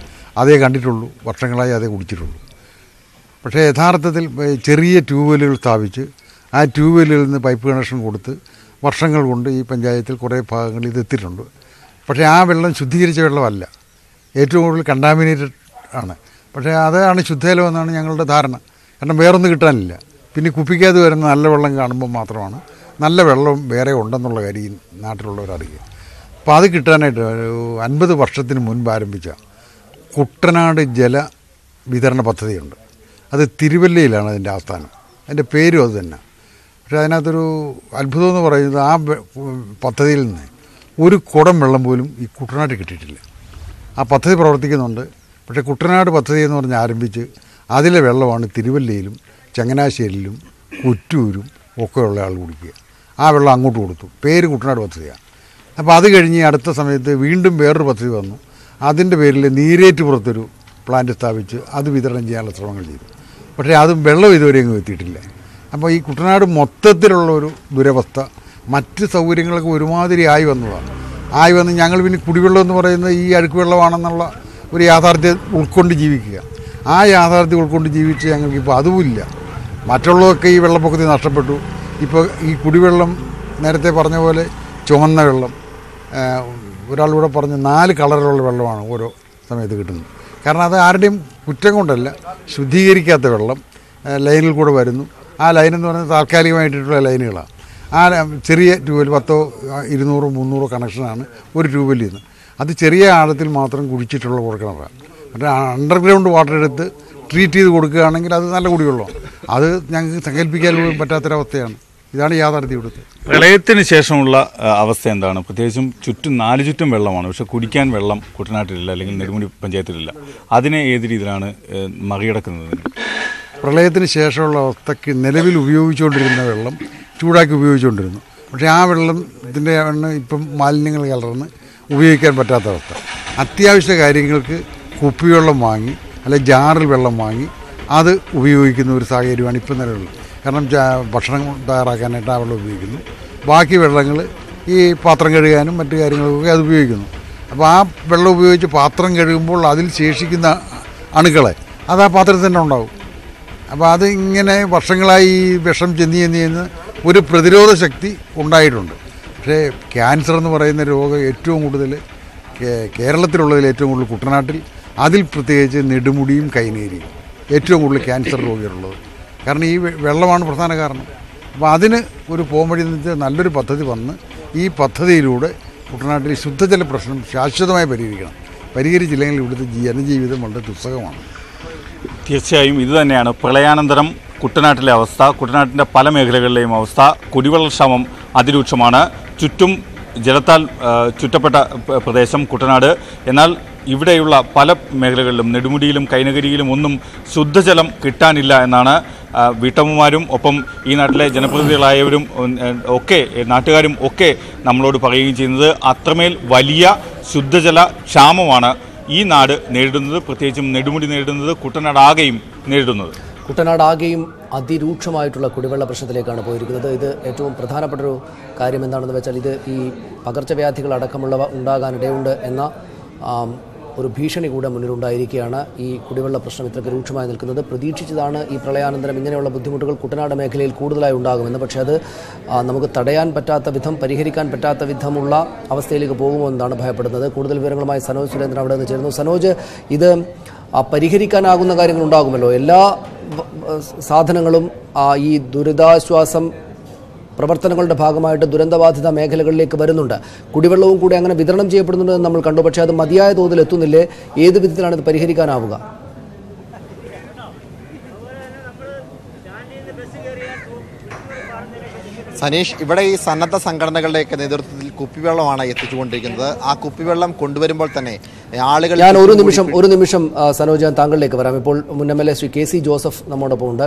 അതേ കണ്ടിട്ടുള്ളൂ, വർഷങ്ങളായി അതേ കുടിച്ചിട്ടുള്ളൂ. പക്ഷേ യഥാർത്ഥത്തിൽ ചെറിയ ട്യൂബ്വെല്ലുകൾ സ്ഥാപിച്ച് ആ ട്യൂബ്വെല്ലുകളിൽ നിന്ന് പൈപ്പ് കണക്ഷൻ കൊടുത്ത് വർഷങ്ങൾ കൊണ്ട് ഈ പഞ്ചായത്തിൽ കുറേ ഭാഗങ്ങളിൽ ഇതെത്തിയിട്ടുണ്ട്. പക്ഷേ ആ വെള്ളം ശുദ്ധീകരിച്ച വെള്ളമല്ല, ഏറ്റവും കൂടുതൽ കണ്ടാമിനേറ്റഡ് ആണ്. പക്ഷേ അതാണ് ശുദ്ധജലമെന്നാണ് ഞങ്ങളുടെ ധാരണ. കാരണം വേറൊന്നും കിട്ടാനില്ല. പിന്നെ കുപ്പിക്കാതെ വരുന്ന നല്ല വെള്ളം കാണുമ്പോൾ മാത്രമാണ് നല്ല വെള്ളം വേറെ ഉണ്ടെന്നുള്ള കാര്യം നാട്ടിലുള്ളവരറിയുക. അപ്പോൾ അത് കിട്ടാനായിട്ട് 50 വർഷത്തിന് മുൻപ് ആരംഭിച്ച കുട്ടനാട് ജല വിതരണ പദ്ധതിയുണ്ട്. അത് തിരുവല്ലയിലാണ് അതിൻ്റെ ആസ്ഥാനം. അതിൻ്റെ പേരും അത് തന്നെ. പക്ഷേ അതിനകത്തൊരു അത്ഭുതം എന്ന് പറയുന്നത് ആ പദ്ധതിയിൽ നിന്ന് ഒരു കുടം വെള്ളം പോലും ഈ കുട്ടനാട്ടിൽ കിട്ടിയിട്ടില്ല. ആ പദ്ധതി പ്രവർത്തിക്കുന്നുണ്ട്. പക്ഷേ കുട്ടനാട് പദ്ധതി എന്ന് പറഞ്ഞ് ആരംഭിച്ച് അതിലെ വെള്ളമാണ് തിരുവല്ലയിലും ചങ്ങനാശ്ശേരിയിലും കുറ്റൂരും ഒക്കെയുള്ള ആൾ കുടിക്കുക. ആ വെള്ളം അങ്ങോട്ട് കൊടുത്തു. പേര് കുട്ടനാട് പദ്ധതിയാണ്. അപ്പോൾ അത് കഴിഞ്ഞ് അടുത്ത സമയത്ത് വീണ്ടും വേറൊരു പദ്ധതി വന്നു. അതിൻ്റെ പേരിൽ നീരേറ്റുപുറത്തൊരു പ്ലാന്റ് സ്ഥാപിച്ച് അത് വിതരണം ചെയ്യാനുള്ള ശ്രമങ്ങൾ ചെയ്തു. പക്ഷേ അതും വെള്ളം ഇതുവരെയെങ്കിലും എത്തിയിട്ടില്ല. അപ്പോൾ ഈ കുട്ടനാട് മൊത്തത്തിലുള്ള ഒരു ദുരവസ്ഥ, മറ്റ് സൗകര്യങ്ങളൊക്കെ ഒരുമാതിരി ആയി വന്ന് ഞങ്ങൾ പിന്നെ കുടിവെള്ളം എന്ന് പറയുന്നത് ഈ അഴുക്ക് വെള്ളമാണെന്നുള്ള ഒരു യാഥാർത്ഥ്യം ഉൾക്കൊണ്ട് ജീവിക്കുക. ആ യാഥാർത്ഥ്യം ഉൾക്കൊണ്ട് ജീവിച്ച് ഞങ്ങൾക്കിപ്പോൾ അതുമില്ല. മറ്റുള്ളതൊക്കെ ഈ വെള്ളപ്പൊക്കത്തിൽ നഷ്ടപ്പെട്ടു. ഇപ്പോൾ ഈ കുടിവെള്ളം നേരത്തെ പറഞ്ഞ പോലെ ചുമന്ന വെള്ളം, ഒരാളിവിടെ പറഞ്ഞ് 4 കളറിലുള്ള വെള്ളമാണ് ഓരോ സമയത്ത് കിട്ടുന്നത്. കാരണം അത് ആരുടെയും കുറ്റം കൊണ്ടല്ല, ശുദ്ധീകരിക്കാത്ത വെള്ളം ലൈനിൽ കൂടെ വരുന്നു. ആ ലൈനെന്ന് പറയുന്നത് താൽക്കാലികമായിട്ടുള്ള ലൈനുകളാണ്. ആ ചെറിയ ട്യൂബിൽ 10, 200, 300 കണക്ഷനാണ് ഒരു ട്യൂബിൽ നിന്ന്. അത് ചെറിയ ആഴത്തിൽ മാത്രം കുഴിച്ചിട്ടുള്ള കിണറാണ്. മറ്റേ അണ്ടർഗ്രൗണ്ട് വാട്ടർ എടുത്ത് ട്രീറ്റ് ചെയ്ത് കൊടുക്കുകയാണെങ്കിൽ അത് നല്ല കുടിവെള്ളമാണ്. അത് ഞങ്ങൾക്ക് സങ്കല്പിക്കാൻ പോലും പറ്റാത്തൊരവസ്ഥയാണ്. ഇതാണ് യാഥാർത്ഥ്യം ഇവിടുത്തെ. പ്രളയത്തിന് ശേഷമുള്ള അവസ്ഥ എന്താണ്? പ്രത്യേകിച്ചും ചുറ്റും 4 ചുറ്റും വെള്ളമാണ്, പക്ഷെ കുടിക്കാൻ വെള്ളം കുട്ടനാട്ടിലില്ല, അല്ലെങ്കിൽ നെടുമുടി പഞ്ചായത്തിലില്ല. അതിനെ ഏത് രീതിയിലാണ് മറികടക്കുന്നത്? പ്രളയത്തിന് ശേഷമുള്ള അവസ്ഥയ്ക്ക് നിലവിൽ ഉപയോഗിച്ചുകൊണ്ടിരുന്ന വെള്ളം ചൂടാക്കി ഉപയോഗിച്ചുകൊണ്ടിരുന്നു. പക്ഷേ ആ വെള്ളത്തിൻ്റെ ഇപ്പം മാലിന്യങ്ങൾ കലർന്ന് ഉപയോഗിക്കാൻ പറ്റാത്ത അവസ്ഥ. അത്യാവശ്യ കാര്യങ്ങൾക്ക് കുപ്പിവെള്ളം വാങ്ങി അല്ലെങ്കിൽ ജാറിൽ വെള്ളം വാങ്ങി അത് ഉപയോഗിക്കുന്ന ഒരു സാഹചര്യമാണ് ഇപ്പം നിലവിലുള്ളത്. കാരണം ഭക്ഷണം തയ്യാറാക്കാനായിട്ട് ആ വെള്ളം ഉപയോഗിക്കുന്നു. ബാക്കി വെള്ളങ്ങൾ ഈ പാത്രം കഴുകാനും മറ്റു കാര്യങ്ങൾക്കൊക്കെ അത് ഉപയോഗിക്കുന്നു. അപ്പോൾ ആ വെള്ളം ഉപയോഗിച്ച് പാത്രം കഴുകുമ്പോൾ അതിൽ ശേഷിക്കുന്ന അണുക്കളെ അത് ആ പാത്രത്തിൽ തന്നെ ഉണ്ടാവും. അപ്പോൾ അത് ഇങ്ങനെ വർഷങ്ങളായി ഈ വിഷം ചെന്ന് ഒരു പ്രതിരോധ ശക്തി ഉണ്ടായിട്ടുണ്ട്. പക്ഷേ ക്യാൻസർ എന്ന് പറയുന്ന രോഗം ഏറ്റവും കൂടുതൽ കേരളത്തിലുള്ളതിൽ ഏറ്റവും കൂടുതൽ കുട്ടനാട്ടിൽ, അതിൽ പ്രത്യേകിച്ച് നെടുമുടിയും കൈനേരിയും ഏറ്റവും കൂടുതൽ ക്യാൻസർ രോഗികളുള്ളത്. കാരണം ഈ വെള്ളമാണ് പ്രധാന കാരണം. അപ്പോൾ അതിന് ഒരു പോംവഴി എന്ന് വെച്ചാൽ നല്ലൊരു പദ്ധതി വന്ന് ഈ പദ്ധതിയിലൂടെ കുട്ടനാട്ടിൽ ശുദ്ധജല പ്രശ്നം ശാശ്വതമായി പരിഹരിക്കണം. പരിഹരിച്ചില്ലെങ്കിൽ ഇവിടുത്തെ ജനജീവിതം വളരെ ദുസ്സഹമാണ്. തീർച്ചയായും ഇതുതന്നെയാണ് പ്രളയാനന്തരം കുട്ടനാട്ടിലെ അവസ്ഥ. കുട്ടനാട്ടിൻ്റെ പല മേഖലകളിലെയും അവസ്ഥ. കുടിവെള്ളക്ഷാമം അതിരൂക്ഷമാണ്. ചുറ്റും ജലത്താൽ ചുറ്റപ്പെട്ട പ്രദേശം കുട്ടനാട്. എന്നാൽ ഇവിടെയുള്ള പല മേഖലകളിലും നെടുമുടിയിലും കൈനകരിയിലും ഒന്നും ശുദ്ധജലം കിട്ടാനില്ല എന്നാണ് വീട്ടമ്മമാരും ഒപ്പം ഈ നാട്ടിലെ ജനപ്രതിനിധികളായവരും ഒക്കെ നാട്ടുകാരും ഒക്കെ നമ്മളോട് പറയുകയും ചെയ്യുന്നത്. അത്രമേൽ വലിയ ശുദ്ധജല ക്ഷാമമാണ് ഈ നാട് നേരിടുന്നത്. പ്രത്യേകിച്ചും നെടുമുടി നേരിടുന്നത്, കുട്ടനാടാകെയും നേരിടുന്നത്. കുട്ടനാടാകെയും അതിരൂക്ഷമായിട്ടുള്ള കുടിവെള്ള പ്രശ്നത്തിലേക്കാണ് പോയിരിക്കുന്നത്. ഇത് ഏറ്റവും പ്രധാനപ്പെട്ടൊരു കാര്യം എന്താണെന്ന് വെച്ചാൽ ഇത് ഈ പകർച്ചവ്യാധികൾ അടക്കമുള്ളവ ഉണ്ടാകാനിടയുണ്ട് എന്ന ഒരു ഭീഷണി കൂടെ മുന്നിലുണ്ടായിരിക്കുകയാണ്. ഈ കുടിവെള്ള പ്രശ്നം ഇത്രയ്ക്ക് രൂക്ഷമായി നിൽക്കുന്നത് പ്രതീക്ഷിച്ചതാണ്. ഈ പ്രളയാനന്തരം ഇങ്ങനെയുള്ള ബുദ്ധിമുട്ടുകൾ കുട്ടനാട് മേഖലയിൽ കൂടുതലായി ഉണ്ടാകുമെന്ന്. പക്ഷേ അത് നമുക്ക് തടയാൻ പറ്റാത്ത വിധം, പരിഹരിക്കാൻ പറ്റാത്ത വിധമുള്ള അവസ്ഥയിലേക്ക് പോകുമോ എന്നാണ് ഭയപ്പെടുന്നത്. കൂടുതൽ വിവരങ്ങളുമായി സനോജ് സുരേന്ദ്രൻ അവിടെ നിന്ന് ചേരുന്നു. സനോജ്, ഇത് പരിഹരിക്കാനാകുന്ന കാര്യങ്ങൾ ഉണ്ടാകുമല്ലോ? എല്ലാ സാധനങ്ങളും ഈ ദുരിതാശ്വാസം പ്രവർത്തനങ്ങളുടെ ഭാഗമായിട്ട് ദുരന്തബാധിത മേഖലകളിലേക്ക് വരുന്നുണ്ട്. കുടിവെള്ളവും കൂടി അങ്ങനെ വിതരണം ചെയ്യപ്പെടുന്നുണ്ടെന്ന് നമ്മൾ കണ്ടു. പക്ഷേ അത് മതിയായ തോതിൽ എത്തുന്നില്ലേ? ഏത് വിധത്തിലാണ് ഇത് പരിഹരിക്കാനാവുക? സനീഷ്, ഇവിടെ ഈ സന്നദ്ധ സംഘടനകളുടെയൊക്കെ നേതൃത്വത്തിൽ കുപ്പിവെള്ളമാണ് എത്തിച്ചുകൊണ്ടിരിക്കുന്നത്. ആ കുപ്പിവെള്ളം കൊണ്ടുവരുമ്പോൾ തന്നെ ആളുകൾ... ഞാൻ ഒരു നിമിഷം സനോജ്, ഞാൻ താങ്കളിലേക്ക് വരാം. ഇപ്പോൾ മുൻ MLA ശ്രീ KC ജോസഫ് നമ്മോടൊപ്പം ഉണ്ട്.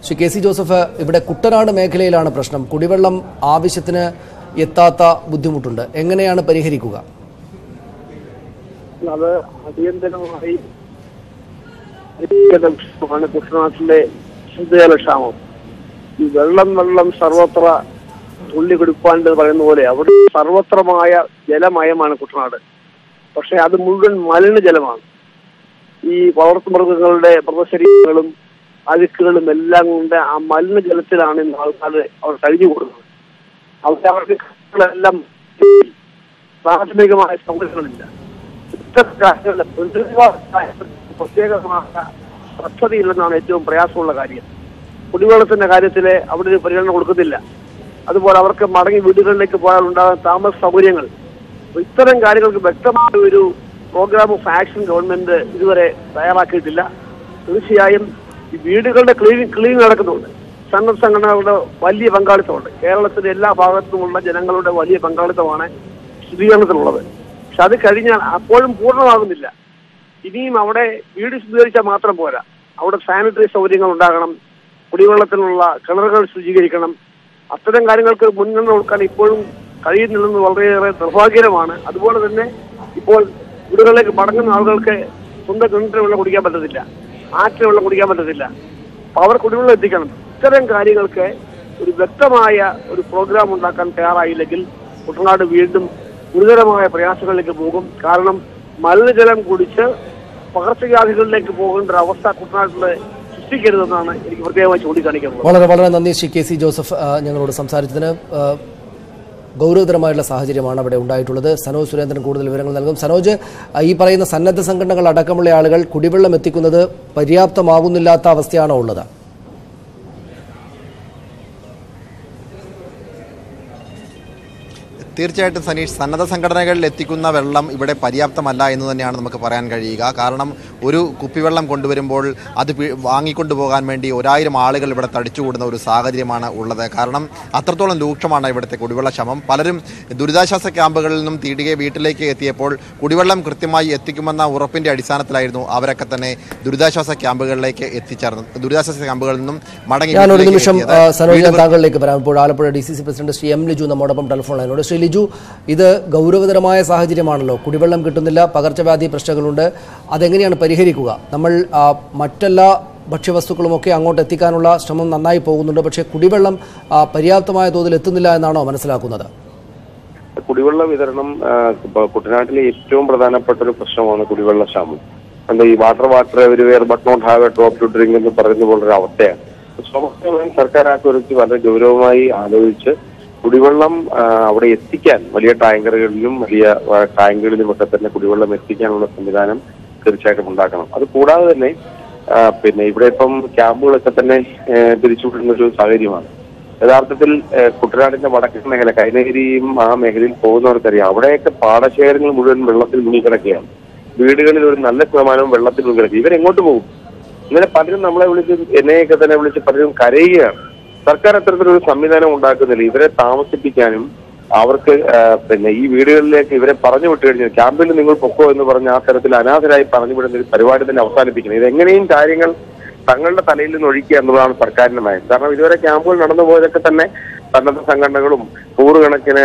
ശ്രീ KC ജോസഫ്, ഇവിടെ കുട്ടനാട് മേഖലയിലാണ് പ്രശ്നം. കുടിവെള്ളം ആവശ്യത്തിന് എത്താത്ത ബുദ്ധിമുട്ടുണ്ട്. എങ്ങനെയാണ് പരിഹരിക്കുക? അത് അടിയന്തരമായി കുട്ടനാട്ടിലെ ശുദ്ധജലക്ഷാമം. ഈ വെള്ളം സർവത്ര തുള്ളി കൊടുക്കാൻ പറയുന്ന പോലെ അവിടെ സർവത്രമായ ജലമയമാണ് കുട്ടനാട്. പക്ഷെ അത് മുഴുവൻ മലിനജലമാണ്. ഈ വളർത്തുമൃഗങ്ങളുടെ മൃതശരീരങ്ങളും അഴുക്കുകളും എല്ലാം കൊണ്ട് ആ മലിനജലത്തിലാണ് ഇന്ന് ആൾക്കാർ അവർ കഴിഞ്ഞു കൂടുന്നത്. അവർക്ക് എല്ലാം പ്രാഥമികമായ സൗകര്യങ്ങളില്ല. പ്രത്യേകമായ പദ്ധതിയില്ലെന്നാണ് ഏറ്റവും പ്രയാസമുള്ള കാര്യം. കുടിവെള്ളത്തിന്റെ കാര്യത്തിൽ അവിടെ ഒരു പരിഗണന കൊടുക്കുന്നില്ല. അതുപോലെ അവർക്ക് മടങ്ങി വീടുകളിലേക്ക് പോയാൽ ഉണ്ടാകുന്ന താമസ സൗകര്യങ്ങൾ, ഇത്തരം കാര്യങ്ങൾക്ക് വ്യക്തമായ ഒരു പ്രോഗ്രാം ഓഫ് ആക്ഷൻ ഗവൺമെന്റ് ഇതുവരെ തയ്യാറാക്കിയിട്ടില്ല. തീർച്ചയായും ഈ വീടുകളുടെ ക്ലീനിങ് നടക്കുന്നുണ്ട്. സന്നദ്ധ സംഘടനകളുടെ വലിയ പങ്കാളിത്തമുണ്ട്. കേരളത്തിന്റെ എല്ലാ ഭാഗത്തുമുള്ള ജനങ്ങളുടെ വലിയ പങ്കാളിത്തമാണ് ശുദ്ധീകരണത്തിലുള്ളത്. പക്ഷെ അത് കഴിഞ്ഞാൽ അപ്പോഴും പൂർണ്ണമാകുന്നില്ല. ഇനിയും അവിടെ വീട് ശുദ്ധീകരിച്ചാൽ മാത്രം പോരാ. അവിടെ സാനിറ്ററി സൗകര്യങ്ങൾ ഉണ്ടാകണം, കുടിവെള്ളത്തിനുള്ള കിണറുകൾ ശുചീകരിക്കണം. അത്തരം കാര്യങ്ങൾക്ക് മുൻഗണന കൊടുക്കാൻ ഇപ്പോഴും കഴിയുന്നില്ലെന്ന് വളരെയേറെ നിർഭാഗ്യകരമാണ്. അതുപോലെ തന്നെ ഇപ്പോൾ വീടുകളിലേക്ക് മടങ്ങുന്ന ആളുകൾക്ക് സ്വന്തം കിണറ്റിലെ വെള്ളം കുടിക്കാൻ പറ്റത്തില്ല, ആറ്റിലെ വെള്ളം കുടിക്കാൻ പറ്റത്തില്ല. അപ്പൊ അവർ കുടിവെള്ളം എത്തിക്കണം. ഇത്തരം കാര്യങ്ങൾക്ക് ഒരു വ്യക്തമായ ഒരു പ്രോഗ്രാം ഉണ്ടാക്കാൻ തയ്യാറായില്ലെങ്കിൽ കുട്ടനാട് വീണ്ടും ഗുരുതരമായ പ്രയാസങ്ങളിലേക്ക് പോകും. കാരണം മലിനജലം കുടിച്ച് പകർച്ചവ്യാധികളിലേക്ക് പോകേണ്ട ഒരു അവസ്ഥ കുട്ടനാട്ടിലെ സൃഷ്ടിക്കരുതെന്നാണ് എനിക്ക് പ്രത്യേകമായി ചൂണ്ടിക്കാണിക്കുന്നത്. വളരെ വളരെ നന്ദി ശ്രീ KC ജോസഫ് ഞങ്ങളോട് സംസാരിച്ചതിന്. ഗൗരവതരമായുള്ള സാഹചര്യമാണ് അവിടെ ഉണ്ടായിട്ടുള്ളത്. സനോജ് സുരേന്ദ്രൻ കൂടുതൽ വിവരങ്ങൾ നൽകും. സനോജ്, ഈ പറയുന്ന സന്നദ്ധ സംഘടനകൾ അടക്കമുള്ള ആളുകൾ കുടിവെള്ളം എത്തിക്കുന്നത് പര്യാപ്തമാകുന്നില്ലാത്ത അവസ്ഥയാണോ ഉള്ളത്? തീർച്ചയായിട്ടും സനീഷ്, സന്നദ്ധ സംഘടനകളിൽ എത്തിക്കുന്ന വെള്ളം ഇവിടെ പര്യാപ്തമല്ല എന്ന് തന്നെയാണ് നമുക്ക് പറയാൻ കഴിയുക. കാരണം ഒരു കുപ്പിവെള്ളം കൊണ്ടുവരുമ്പോൾ അത് വാങ്ങിക്കൊണ്ടുപോകാൻ വേണ്ടി 1000 ആളുകൾ ഇവിടെ തടിച്ചുകൂടുന്ന ഒരു സാഹചര്യമാണ് ഉള്ളത്. കാരണം അത്രത്തോളം രൂക്ഷമാണ് ഇവിടുത്തെ കുടിവെള്ളക്ഷാമം. പലരും ദുരിതാശ്വാസ ക്യാമ്പുകളിൽ നിന്നും തിരികെ വീട്ടിലേക്ക് എത്തിയപ്പോൾ കുടിവെള്ളം കൃത്യമായി എത്തിക്കുമെന്ന ഉറപ്പിൻ്റെ അടിസ്ഥാനത്തിലായിരുന്നു അവരൊക്കെ തന്നെ ദുരിതാശ്വാസ ക്യാമ്പുകളിലേക്ക് എത്തിച്ചേർന്നത്. ദുരിതാശ്വാസ ക്യാമ്പുകളിൽ നിന്നും മടങ്ങി താങ്കളിലേക്ക് വരാം. ഇപ്പോൾ Alappuzha DCC president Shri M Liju നമ്മോടൊപ്പം ടെലിഫോൺ ലൈനോട്. ശ്രീ ലിജു, ഇത് ഗൗരവതരമായ സാഹചര്യമാണല്ലോ. കുടിവെള്ളം കിട്ടുന്നില്ല, പകർച്ചവ്യാധി പ്രശ്നങ്ങളുണ്ട്. അതെങ്ങനെയാണ് പരിഹരിക്കുക? നമ്മൾ മറ്റെല്ലാ ഭക്ഷ്യവസ്തുക്കളുമൊക്കെ അങ്ങോട്ട് എത്തിക്കാനുള്ള ശ്രമം നന്നായി പോകുന്നുണ്ട്. പക്ഷേ കുടിവെള്ളം പര്യാപ്തമായ തോതിൽ എത്തുന്നില്ല എന്നാണോ മനസ്സിലാക്കുന്നത്? കുടിവെള്ള വിതരണം കുട്ടനാട്ടിലെ ഏറ്റവും പ്രധാനപ്പെട്ട ഒരു പ്രശ്നമാണ് കുടിവെള്ള ക്ഷാമം. എന്താ ഈ water everywhere but not have a drop to drink എന്ന് പറയുന്ന പോലൊരു അവസ്ഥയാണ്. സ്വാഭാവികമായും സർക്കാർ ആ കുറിച്ച് വളരെ ഗൗരവമായി ആലോചിച്ച് കുടിവെള്ളം അവിടെ എത്തിക്കാൻ വലിയ ടാങ്കറുകളിലും വലിയ ടാങ്കുകളിലും ഒക്കെ തന്നെ കുടിവെള്ളം എത്തിക്കാനുള്ള സംവിധാനം തീർച്ചയായിട്ടും ഉണ്ടാക്കണം. അത് കൂടാതെ തന്നെ ഇവിടെ ഇപ്പം ക്യാമ്പുകളൊക്കെ തന്നെ തിരിച്ചുവിടുന്ന ഒരു സാഹചര്യമാണ്. യഥാർത്ഥത്തിൽ കുട്ടനാടിന്റെ വടക്കൻ മേഖല കൈനഗിരിയും ആ മേഖലയിൽ പോകുന്നവർക്കറിയാം, അവിടെയൊക്കെ പാടശേഖരങ്ങൾ മുഴുവൻ വെള്ളത്തിൽ മുങ്ങിക്കിടക്കുകയാണ്. വീടുകളിൽ ഒരു നല്ല ശതമാനവും വെള്ളത്തിൽ മുങ്ങിക്കിടക്കുക. ഇവരെങ്ങോട്ട് പോകും? ഇങ്ങനെ പലരും നമ്മളെ വിളിച്ച് എന്നെയൊക്കെ തന്നെ വിളിച്ച് പലരും കരയുകയാണ്. സർക്കാർ അത്തരത്തിലൊരു സംവിധാനം ഉണ്ടാക്കുന്നില്ല. ഇവരെ താമസിപ്പിക്കാനും അവർക്ക് ഈ വീടുകളിലേക്ക് ഇവരെ പറഞ്ഞു വിട്ടു കഴിഞ്ഞാൽ ക്യാമ്പിൽ നിങ്ങൾ പൊക്കോ എന്ന് പറഞ്ഞ് ആ തരത്തിൽ അനാഥരായി പറഞ്ഞു വിടുന്ന ഒരു പരിപാടി തന്നെ അവസാനിപ്പിക്കണം. ഇതെങ്ങനെയും കാര്യങ്ങൾ തങ്ങളുടെ തലയിൽ നിന്ന് ഒഴിക്കുക എന്നുള്ളതാണ് സർക്കാരിന്റെ നയം. കാരണം ഇതുവരെ ക്യാമ്പുകൾ നടന്നു പോയതൊക്കെ തന്നെ സന്നദ്ധ സംഘടനകളും നൂറുകണക്കിന്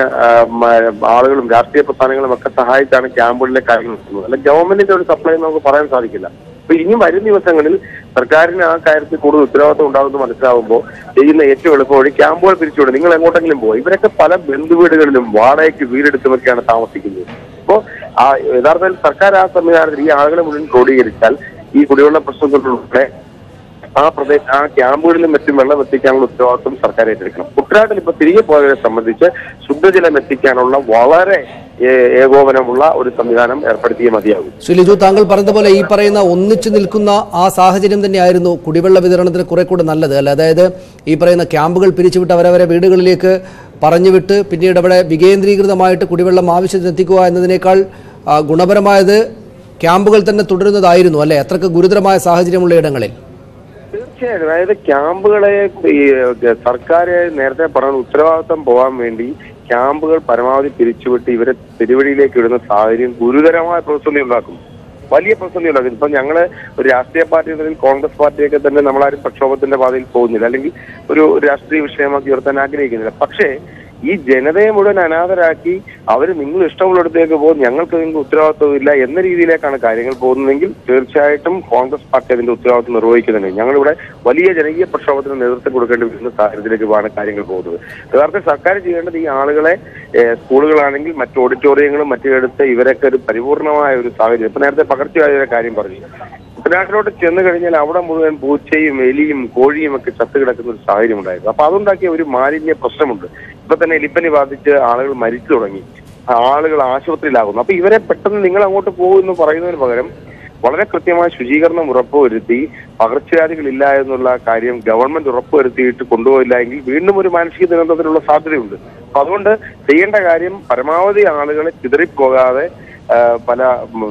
ആളുകളും രാഷ്ട്രീയ പ്രസ്ഥാനങ്ങളും ഒക്കെ സഹായിച്ചാണ് ക്യാമ്പുകളിലെ കാര്യങ്ങൾ നടത്തുന്നത്. അല്ല ഗവൺമെന്റിന്റെ ഒരു സപ്ലൈ നമുക്ക് പറയാൻ സാധിക്കില്ല. അപ്പൊ ഇനി വരും ദിവസങ്ങളിൽ സർക്കാരിന് ആ കാര്യത്തിൽ കൂടുതൽ ഉത്തരവാദിത്വം ഉണ്ടാകുമെന്ന് മനസ്സിലാവുമ്പോൾ ചെയ്യുന്ന ഏറ്റവും എളുപ്പം വഴി ക്യാമ്പുകൾ പിരിച്ചുവിടും. നിങ്ങൾ എങ്ങോട്ടെങ്കിലും പോകും. ഇവരൊക്കെ പല ബന്ധുവീടുകളിലും വാടകയ്ക്ക് വീടെടുത്തുമൊക്കെയാണ് താമസിക്കുന്നത്. അപ്പോൾ ആ യഥാർത്ഥത്തിൽ സർക്കാർ ആ സംവിധാനത്തിൽ ഈ ആളുകളെ മുഴുവൻ ക്രോഡീകരിച്ചാൽ ഈ കുടിവെള്ള പ്രശ്നത്തിലൂടെ ആ ക്യാമ്പുകളിലും മറ്റും വെള്ളം എത്തിക്കാനുള്ള ഉത്തരവാദിത്വം സർക്കാർ ഏറ്റെടുക്കണം. കുട്ടനാട്ടിൽ ഇപ്പൊ തിരികെ പോയവരെ സംബന്ധിച്ച് ശുദ്ധജലം എത്തിക്കാനുള്ള വളരെ ഏകോപനമുള്ള ഒരു സംവിധാനം ഏർപ്പെടുത്തിയേ മതിയാകും. ശ്രീ ലിജു, താങ്കൾ പറഞ്ഞതുപോലെ ഈ പറയുന്ന ഒന്നിച്ചു നിൽക്കുന്ന ആ സാഹചര്യം തന്നെയായിരുന്നു കുടിവെള്ള വിതരണത്തിന് കുറെ കൂടെ നല്ലത് അല്ല? അതായത് ഈ പറയുന്ന ക്യാമ്പുകൾ പിരിച്ചുവിട്ട് അവരവരെ വീടുകളിലേക്ക് പറഞ്ഞുവിട്ട് പിന്നീട് അവിടെ വികേന്ദ്രീകൃതമായിട്ട് കുടിവെള്ളം ആവശ്യത്തിന് എത്തിക്കുക എന്നതിനേക്കാൾ ഗുണപരമായത് ക്യാമ്പുകൾ തന്നെ തുടരുന്നതായിരുന്നു അല്ലെ? അത്രക്ക് ഗുരുതരമായ സാഹചര്യമുള്ള ഇടങ്ങളിൽ തീർച്ചയായും. അതായത് ക്യാമ്പുകളെ സർക്കാർ നേരത്തെ പറഞ്ഞ ഉത്തരവാദിത്വം പോകാൻ വേണ്ടി ക്യാമ്പുകൾ പരമാവധി പിരിച്ചുവിട്ട് ഇവരെ തിരുവഴിയിലേക്ക് ഇടുന്ന സാഹചര്യം ഗുരുതരമായ പ്രതിസന്ധി ഉണ്ടാക്കും, വലിയ പ്രതിസന്ധി ഉണ്ടാക്കും. ഇപ്പൊ ഞങ്ങള് ഒരു രാഷ്ട്രീയ പാർട്ടി എന്നതിൽ കോൺഗ്രസ് പാർട്ടിയൊക്കെ തന്നെ നമ്മളാരും പ്രക്ഷോഭത്തിന്റെ പാതയിൽ പോകുന്നില്ല, അല്ലെങ്കിൽ ഒരു രാഷ്ട്രീയ വിഷയമാക്കി ഉയർത്താൻ ആഗ്രഹിക്കുന്നില്ല. പക്ഷേ ഈ ജനതയെ മുഴുവൻ അനാഥരാക്കി അവര് നിങ്ങൾ ഇഷ്ടമുള്ളിടത്തേക്ക് പോകും, ഞങ്ങൾക്ക് നിങ്ങൾക്ക് ഉത്തരവാദിത്വം ഇല്ല എന്ന രീതിയിലേക്കാണ് കാര്യങ്ങൾ പോകുന്നതെങ്കിൽ തീർച്ചയായിട്ടും കോൺഗ്രസ് പാർട്ടി അതിന്റെ ഉത്തരവാദിത്വം നിർവഹിക്കുന്നുണ്ട്. ഞങ്ങളിവിടെ വലിയ ജനകീയ പ്രക്ഷോഭത്തിന് നേതൃത്വം കൊടുക്കേണ്ടി വരുന്ന സാഹചര്യത്തിലേക്കാണ് കാര്യങ്ങൾ പോകുന്നത്. യഥാർത്ഥത്തിൽ സർക്കാർ ചെയ്യേണ്ടത് ഈ ആളുകളെ സ്കൂളുകളാണെങ്കിൽ മറ്റു ഓഡിറ്റോറിയങ്ങളും മറ്റെടുത്ത് ഇവരൊക്കെ ഒരു പരിപൂർണമായ ഒരു സാഹചര്യം. ഇപ്പൊ നേരത്തെ പകർച്ചവ്യാധിയുടെ കാര്യം പറഞ്ഞു. കുട്ടനാട്ടിലോട്ട് ചെന്ന് കഴിഞ്ഞാൽ അവിടെ മുഴുവൻ പൂച്ചയും എലിയും കോഴിയും ഒക്കെ ചത്തു കിടക്കുന്ന ഒരു സാഹചര്യം ഉണ്ടായിരുന്നു. അപ്പൊ അതുണ്ടാക്കിയ ഒരു മാലിന്യ പ്രശ്നമുണ്ട്. ഇപ്പൊ തന്നെ എലിപ്പനി ബാധിച്ച് ആളുകൾ മരിച്ചു തുടങ്ങി, ആളുകൾ ആശുപത്രിയിലാകുന്നു. അപ്പൊ ഇവരെ പെട്ടെന്ന് നിങ്ങൾ അങ്ങോട്ട് പോകുമെന്ന് പറയുന്നതിന് പകരം വളരെ കൃത്യമായ ശുചീകരണം ഉറപ്പുവരുത്തി പകർച്ചവ്യാധികളില്ല എന്നുള്ള കാര്യം ഗവൺമെന്റ് ഉറപ്പുവരുത്തിയിട്ട് കൊണ്ടുപോയില്ല എങ്കിൽ വീണ്ടും ഒരു മാനസിക ദുരന്തത്തിനുള്ള സാധ്യതയുണ്ട്. അപ്പൊ അതുകൊണ്ട് ചെയ്യേണ്ട കാര്യം പരമാവധി ആളുകളെ ചിതറിപ്പോകാതെ പല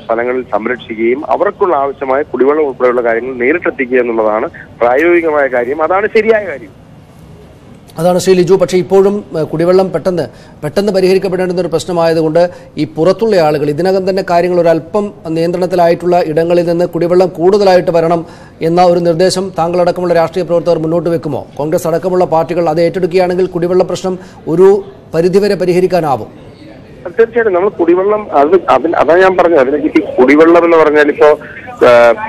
സ്ഥലങ്ങളിൽ സംരക്ഷിക്കുകയും അവർക്കുള്ള ആവശ്യമായ കുടിവെള്ളം ഉൾപ്പെടെയുള്ള കാര്യങ്ങൾ നേരിട്ടെത്തിക്കുക എന്നുള്ളതാണ് പ്രായോഗികമായ കാര്യം. അതാണ് ശരിയായ കാര്യം. അതാണ് ശ്രീ ലിജു. പക്ഷേ ഇപ്പോഴും കുടിവെള്ളം പെട്ടെന്ന് പരിഹരിക്കപ്പെടേണ്ടുന്ന ഒരു പ്രശ്നമായതുകൊണ്ട് ഈ പുറത്തുള്ള ആളുകൾ ഇതിനകം തന്നെ കാര്യങ്ങൾ ഒരല്പം നിയന്ത്രണത്തിലായിട്ടുള്ള ഇടങ്ങളിൽ നിന്ന് കുടിവെള്ളം കൂടുതലായിട്ട് വരണം എന്ന ഒരു നിർദ്ദേശം താങ്കളടക്കമുള്ള രാഷ്ട്രീയ പ്രവർത്തകർ മുന്നോട്ട് വെക്കുമോ? കോൺഗ്രസ് അടക്കമുള്ള പാർട്ടികൾ അത് ഏറ്റെടുക്കുകയാണെങ്കിൽ കുടിവെള്ള പ്രശ്നം ഒരു പരിധിവരെ പരിഹരിക്കാനാവും. തീർച്ചയായിട്ടും നമ്മൾ കുടിവെള്ളം അതാ ഞാൻ പറഞ്ഞത്. അതിനെപ്പറ്റി കുടിവെള്ളം എന്ന് പറഞ്ഞാൽ ഇപ്പോ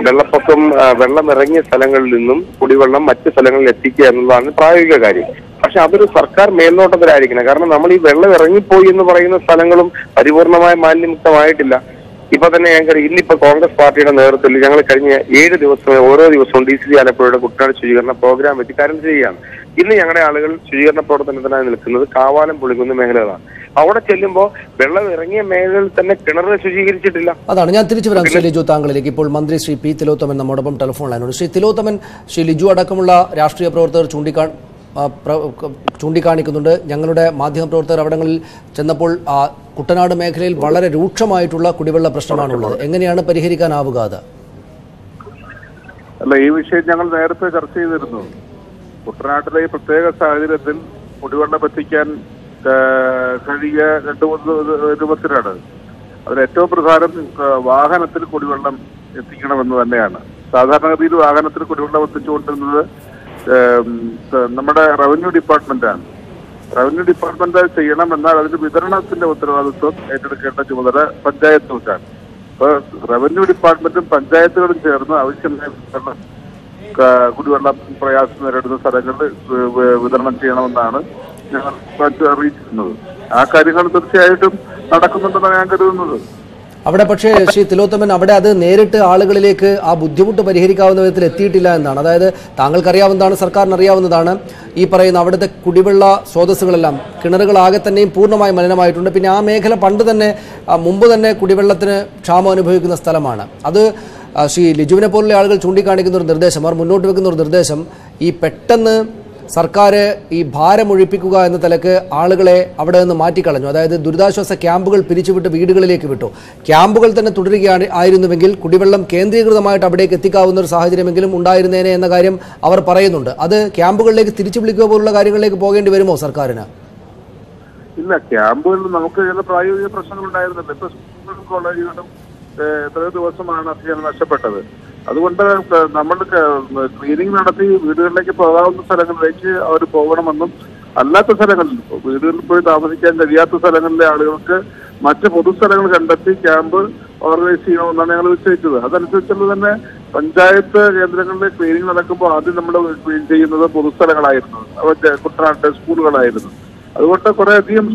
വെള്ളപ്പൊക്കം വെള്ളം ഇറങ്ങിയ സ്ഥലങ്ങളിൽ നിന്നും കുടിവെള്ളം മറ്റു സ്ഥലങ്ങളിൽ എത്തിക്കുക എന്നുള്ളതാണ് പ്രായോഗിക കാര്യം. പക്ഷെ അതൊരു സർക്കാർ മേൽനോട്ടത്തിലായിരിക്കണം. കാരണം നമ്മൾ ഈ വെള്ളം ഇറങ്ങിപ്പോയി എന്ന് പറയുന്ന സ്ഥലങ്ങളും പരിപൂർണമായ മാലിന്യമുക്തമായിട്ടില്ല. ഇപ്പൊ തന്നെ ഞങ്ങൾക്ക് ഇന്നിപ്പോ കോൺഗ്രസ് പാർട്ടിയുടെ നേതൃത്വത്തിൽ ഞങ്ങൾ കഴിഞ്ഞ 7 ദിവസം ഓരോ ദിവസവും DCC ആലപ്പുഴയുടെ കുട്ടനാട് ശുചീകരണ പ്രോഗ്രാം വെച്ച് കാര്യം ചെയ്യുകയാണ്. ഇന്ന് ഞങ്ങളുടെ ആളുകൾ ശുചീകരണ പ്രവർത്തനത്തിനായി നിൽക്കുന്നത് കാവാലം പുളിങ്കുന്ന് മേഖലകളാണ്. അവിടെ ചെല്ലുമ്പോൾ വെള്ളം ഇറങ്ങിയ മേഖലകളിൽ തന്നെ കിണറുകൾ ശുചീകരിച്ചിട്ടില്ല. അതാണ് ഞാൻ തിരിച്ചു വരാം ശ്രീ ലിജു താങ്കളിലേക്ക്. ഇപ്പോൾ മന്ത്രി ശ്രീ പി തിലോത്തമൻ നമ്മോടൊപ്പം ടെലിഫോൺ ലൈനുണ്ട്. ശ്രീ തിലോത്തമൻ, ശ്രീ ലിജു അടക്കമുള്ള രാഷ്ട്രീയ പ്രവർത്തകർ ചൂണ്ടിക്കാണിക്കുന്നുണ്ട്. ഞങ്ങളുടെ മാധ്യമപ്രവർത്തകർ അവിടങ്ങളിൽ ചെന്നപ്പോൾ കുട്ടനാട് മേഖലയിൽ വളരെ രൂക്ഷമായിട്ടുള്ള കുടിവെള്ള പ്രശ്നമാണുള്ളത്. എങ്ങനെയാണ് പരിഹരിക്കാനാവുക അത്? അല്ല, ഈ വിഷയം ഞങ്ങൾ നേരത്തെ ചർച്ച ചെയ്തിരുന്നു. കുട്ടനാട്ടിലെ ഈ പ്രത്യേക സാഹചര്യത്തിൽ കുടിവെള്ളം എത്തിക്കാൻ കഴിയുക 2-3 രൂപത്തിലാണ്. അതിൽ ഏറ്റവും പ്രധാനം വാഹനത്തിൽ കുടിവെള്ളം എത്തിക്കണമെന്ന് തന്നെയാണ്. സാധാരണഗതിയിൽ വാഹനത്തിൽ കുടിവെള്ളം എത്തിച്ചുകൊണ്ടിരുന്നത് നമ്മുടെ റവന്യൂ ഡിപ്പാർട്ട്മെന്റാണ്. റവന്യൂ ഡിപ്പാർട്ട്മെന്റ് ചെയ്യണം. എന്നാൽ അതിന്റെ വിതരണത്തിന്റെ ഉത്തരവാദിത്വം ഏറ്റെടുക്കേണ്ട ചുമതല പഞ്ചായത്തുകൾക്കാണ്. അപ്പൊ റവന്യൂ ഡിപ്പാർട്ട്മെന്റും പഞ്ചായത്തുകളും ചേർന്ന് ആവശ്യമായ കുടിവെള്ളം പ്രയാസം നേരിടുന്ന സ്ഥലങ്ങളിൽ വിതരണം ചെയ്യണമെന്നാണ് ഞങ്ങൾ അറിയിച്ചിരുന്നത്. ആ കാര്യങ്ങൾ തീർച്ചയായിട്ടും നടക്കുന്നുണ്ടെന്നാണ് ഞാൻ കരുതുന്നത്. അവിടെ പക്ഷേ ശ്രീ തിലോത്തമൻ, അവിടെ അത് നേരിട്ട് ആളുകളിലേക്ക് ആ ബുദ്ധിമുട്ട് പരിഹരിക്കാവുന്ന വിധത്തിൽ എത്തിയിട്ടില്ല എന്നാണ്. അതായത് താങ്കൾക്കറിയാവുന്നതാണ്, സർക്കാരിന് അറിയാവുന്നതാണ്, ഈ പറയുന്ന അവിടുത്തെ കുടിവെള്ള സ്രോതസ്സുകളെല്ലാം, കിണറുകളാകെ തന്നെയും പൂർണ്ണമായി മലിനമായിട്ടുണ്ട്. പിന്നെ ആ മേഖല പണ്ട് തന്നെ മുമ്പ് തന്നെ കുടിവെള്ളത്തിന് ക്ഷാമം അനുഭവിക്കുന്ന സ്ഥലമാണ്. അത് ശ്രീ ലിജുവിനെ പോലുള്ള ആളുകൾ ചൂണ്ടിക്കാണിക്കുന്ന ഒരു നിർദ്ദേശം, അവർ മുന്നോട്ട് വെക്കുന്ന ഒരു നിർദ്ദേശം, ഈ പെട്ടെന്ന് സർക്കാർ ഈ ഭാരമൊഴിപ്പിക്കുക എന്ന തലക്ക് ആളുകളെ അവിടെ നിന്ന് മാറ്റിക്കളഞ്ഞു. അതായത് ദുരിതാശ്വാസ ക്യാമ്പുകൾ പിരിച്ചുവിട്ട് വീടുകളിലേക്ക് വിട്ടു. ക്യാമ്പുകൾ തന്നെ തുടരുകയാണ് ആയിരുന്നുവെങ്കിൽ കുടിവെള്ളം കേന്ദ്രീകൃതമായിട്ട് അവിടേക്ക് എത്തിക്കാവുന്ന ഒരു സാഹചര്യമെങ്കിലും ഉണ്ടായിരുന്നേനെ എന്ന കാര്യം അവർ പറയുന്നുണ്ട്. അത് ക്യാമ്പുകളിലേക്ക് തിരിച്ചു വിളിക്കുക പോലുള്ള കാര്യങ്ങളിലേക്ക് പോകേണ്ടി വരുമോ സർക്കാരിന്? ഇല്ല, ക്യാമ്പുകളിൽ നമുക്ക് ചില പ്രായോഗിക പ്രശ്നങ്ങൾ ഉണ്ടായിരുന്നില്ല. ഇപ്പൊ സ്കൂളുകളും കോളേജുകളും എത്രയോ ദിവസമാണ് അധ്യയനം നഷ്ടപ്പെട്ടത്. അതുകൊണ്ട് നമ്മൾ ക്ലീനിങ് നടത്തി വീടുകളിലേക്ക് പോകാവുന്ന സ്ഥലങ്ങളിലേക്ക് അവർ പോകണമെന്നും, അല്ലാത്ത സ്ഥലങ്ങളിൽ വീടുകളിൽ പോയി താമസിക്കാൻ കഴിയാത്ത സ്ഥലങ്ങളിലെ ആളുകൾക്ക് മറ്റ് പൊതുസ്ഥലങ്ങൾ കണ്ടെത്തി ക്യാമ്പ് ഓർഗനൈസ് ചെയ്യണമെന്നാണ് ഞങ്ങൾ നിശ്ചയിച്ചത്. അതനുസരിച്ചുള്ള തന്നെ പഞ്ചായത്ത് കേന്ദ്രങ്ങളിലെ ക്ലീനിങ് നടക്കുമ്പോൾ ആദ്യം നമ്മൾ ക്ലീൻ ചെയ്യുന്നത് പൊതുസ്ഥലങ്ങളായിരുന്നു, കുട്ടനാട്ട് സ്കൂളുകളായിരുന്നു. അതുകൊണ്ട് കുറെ അധികം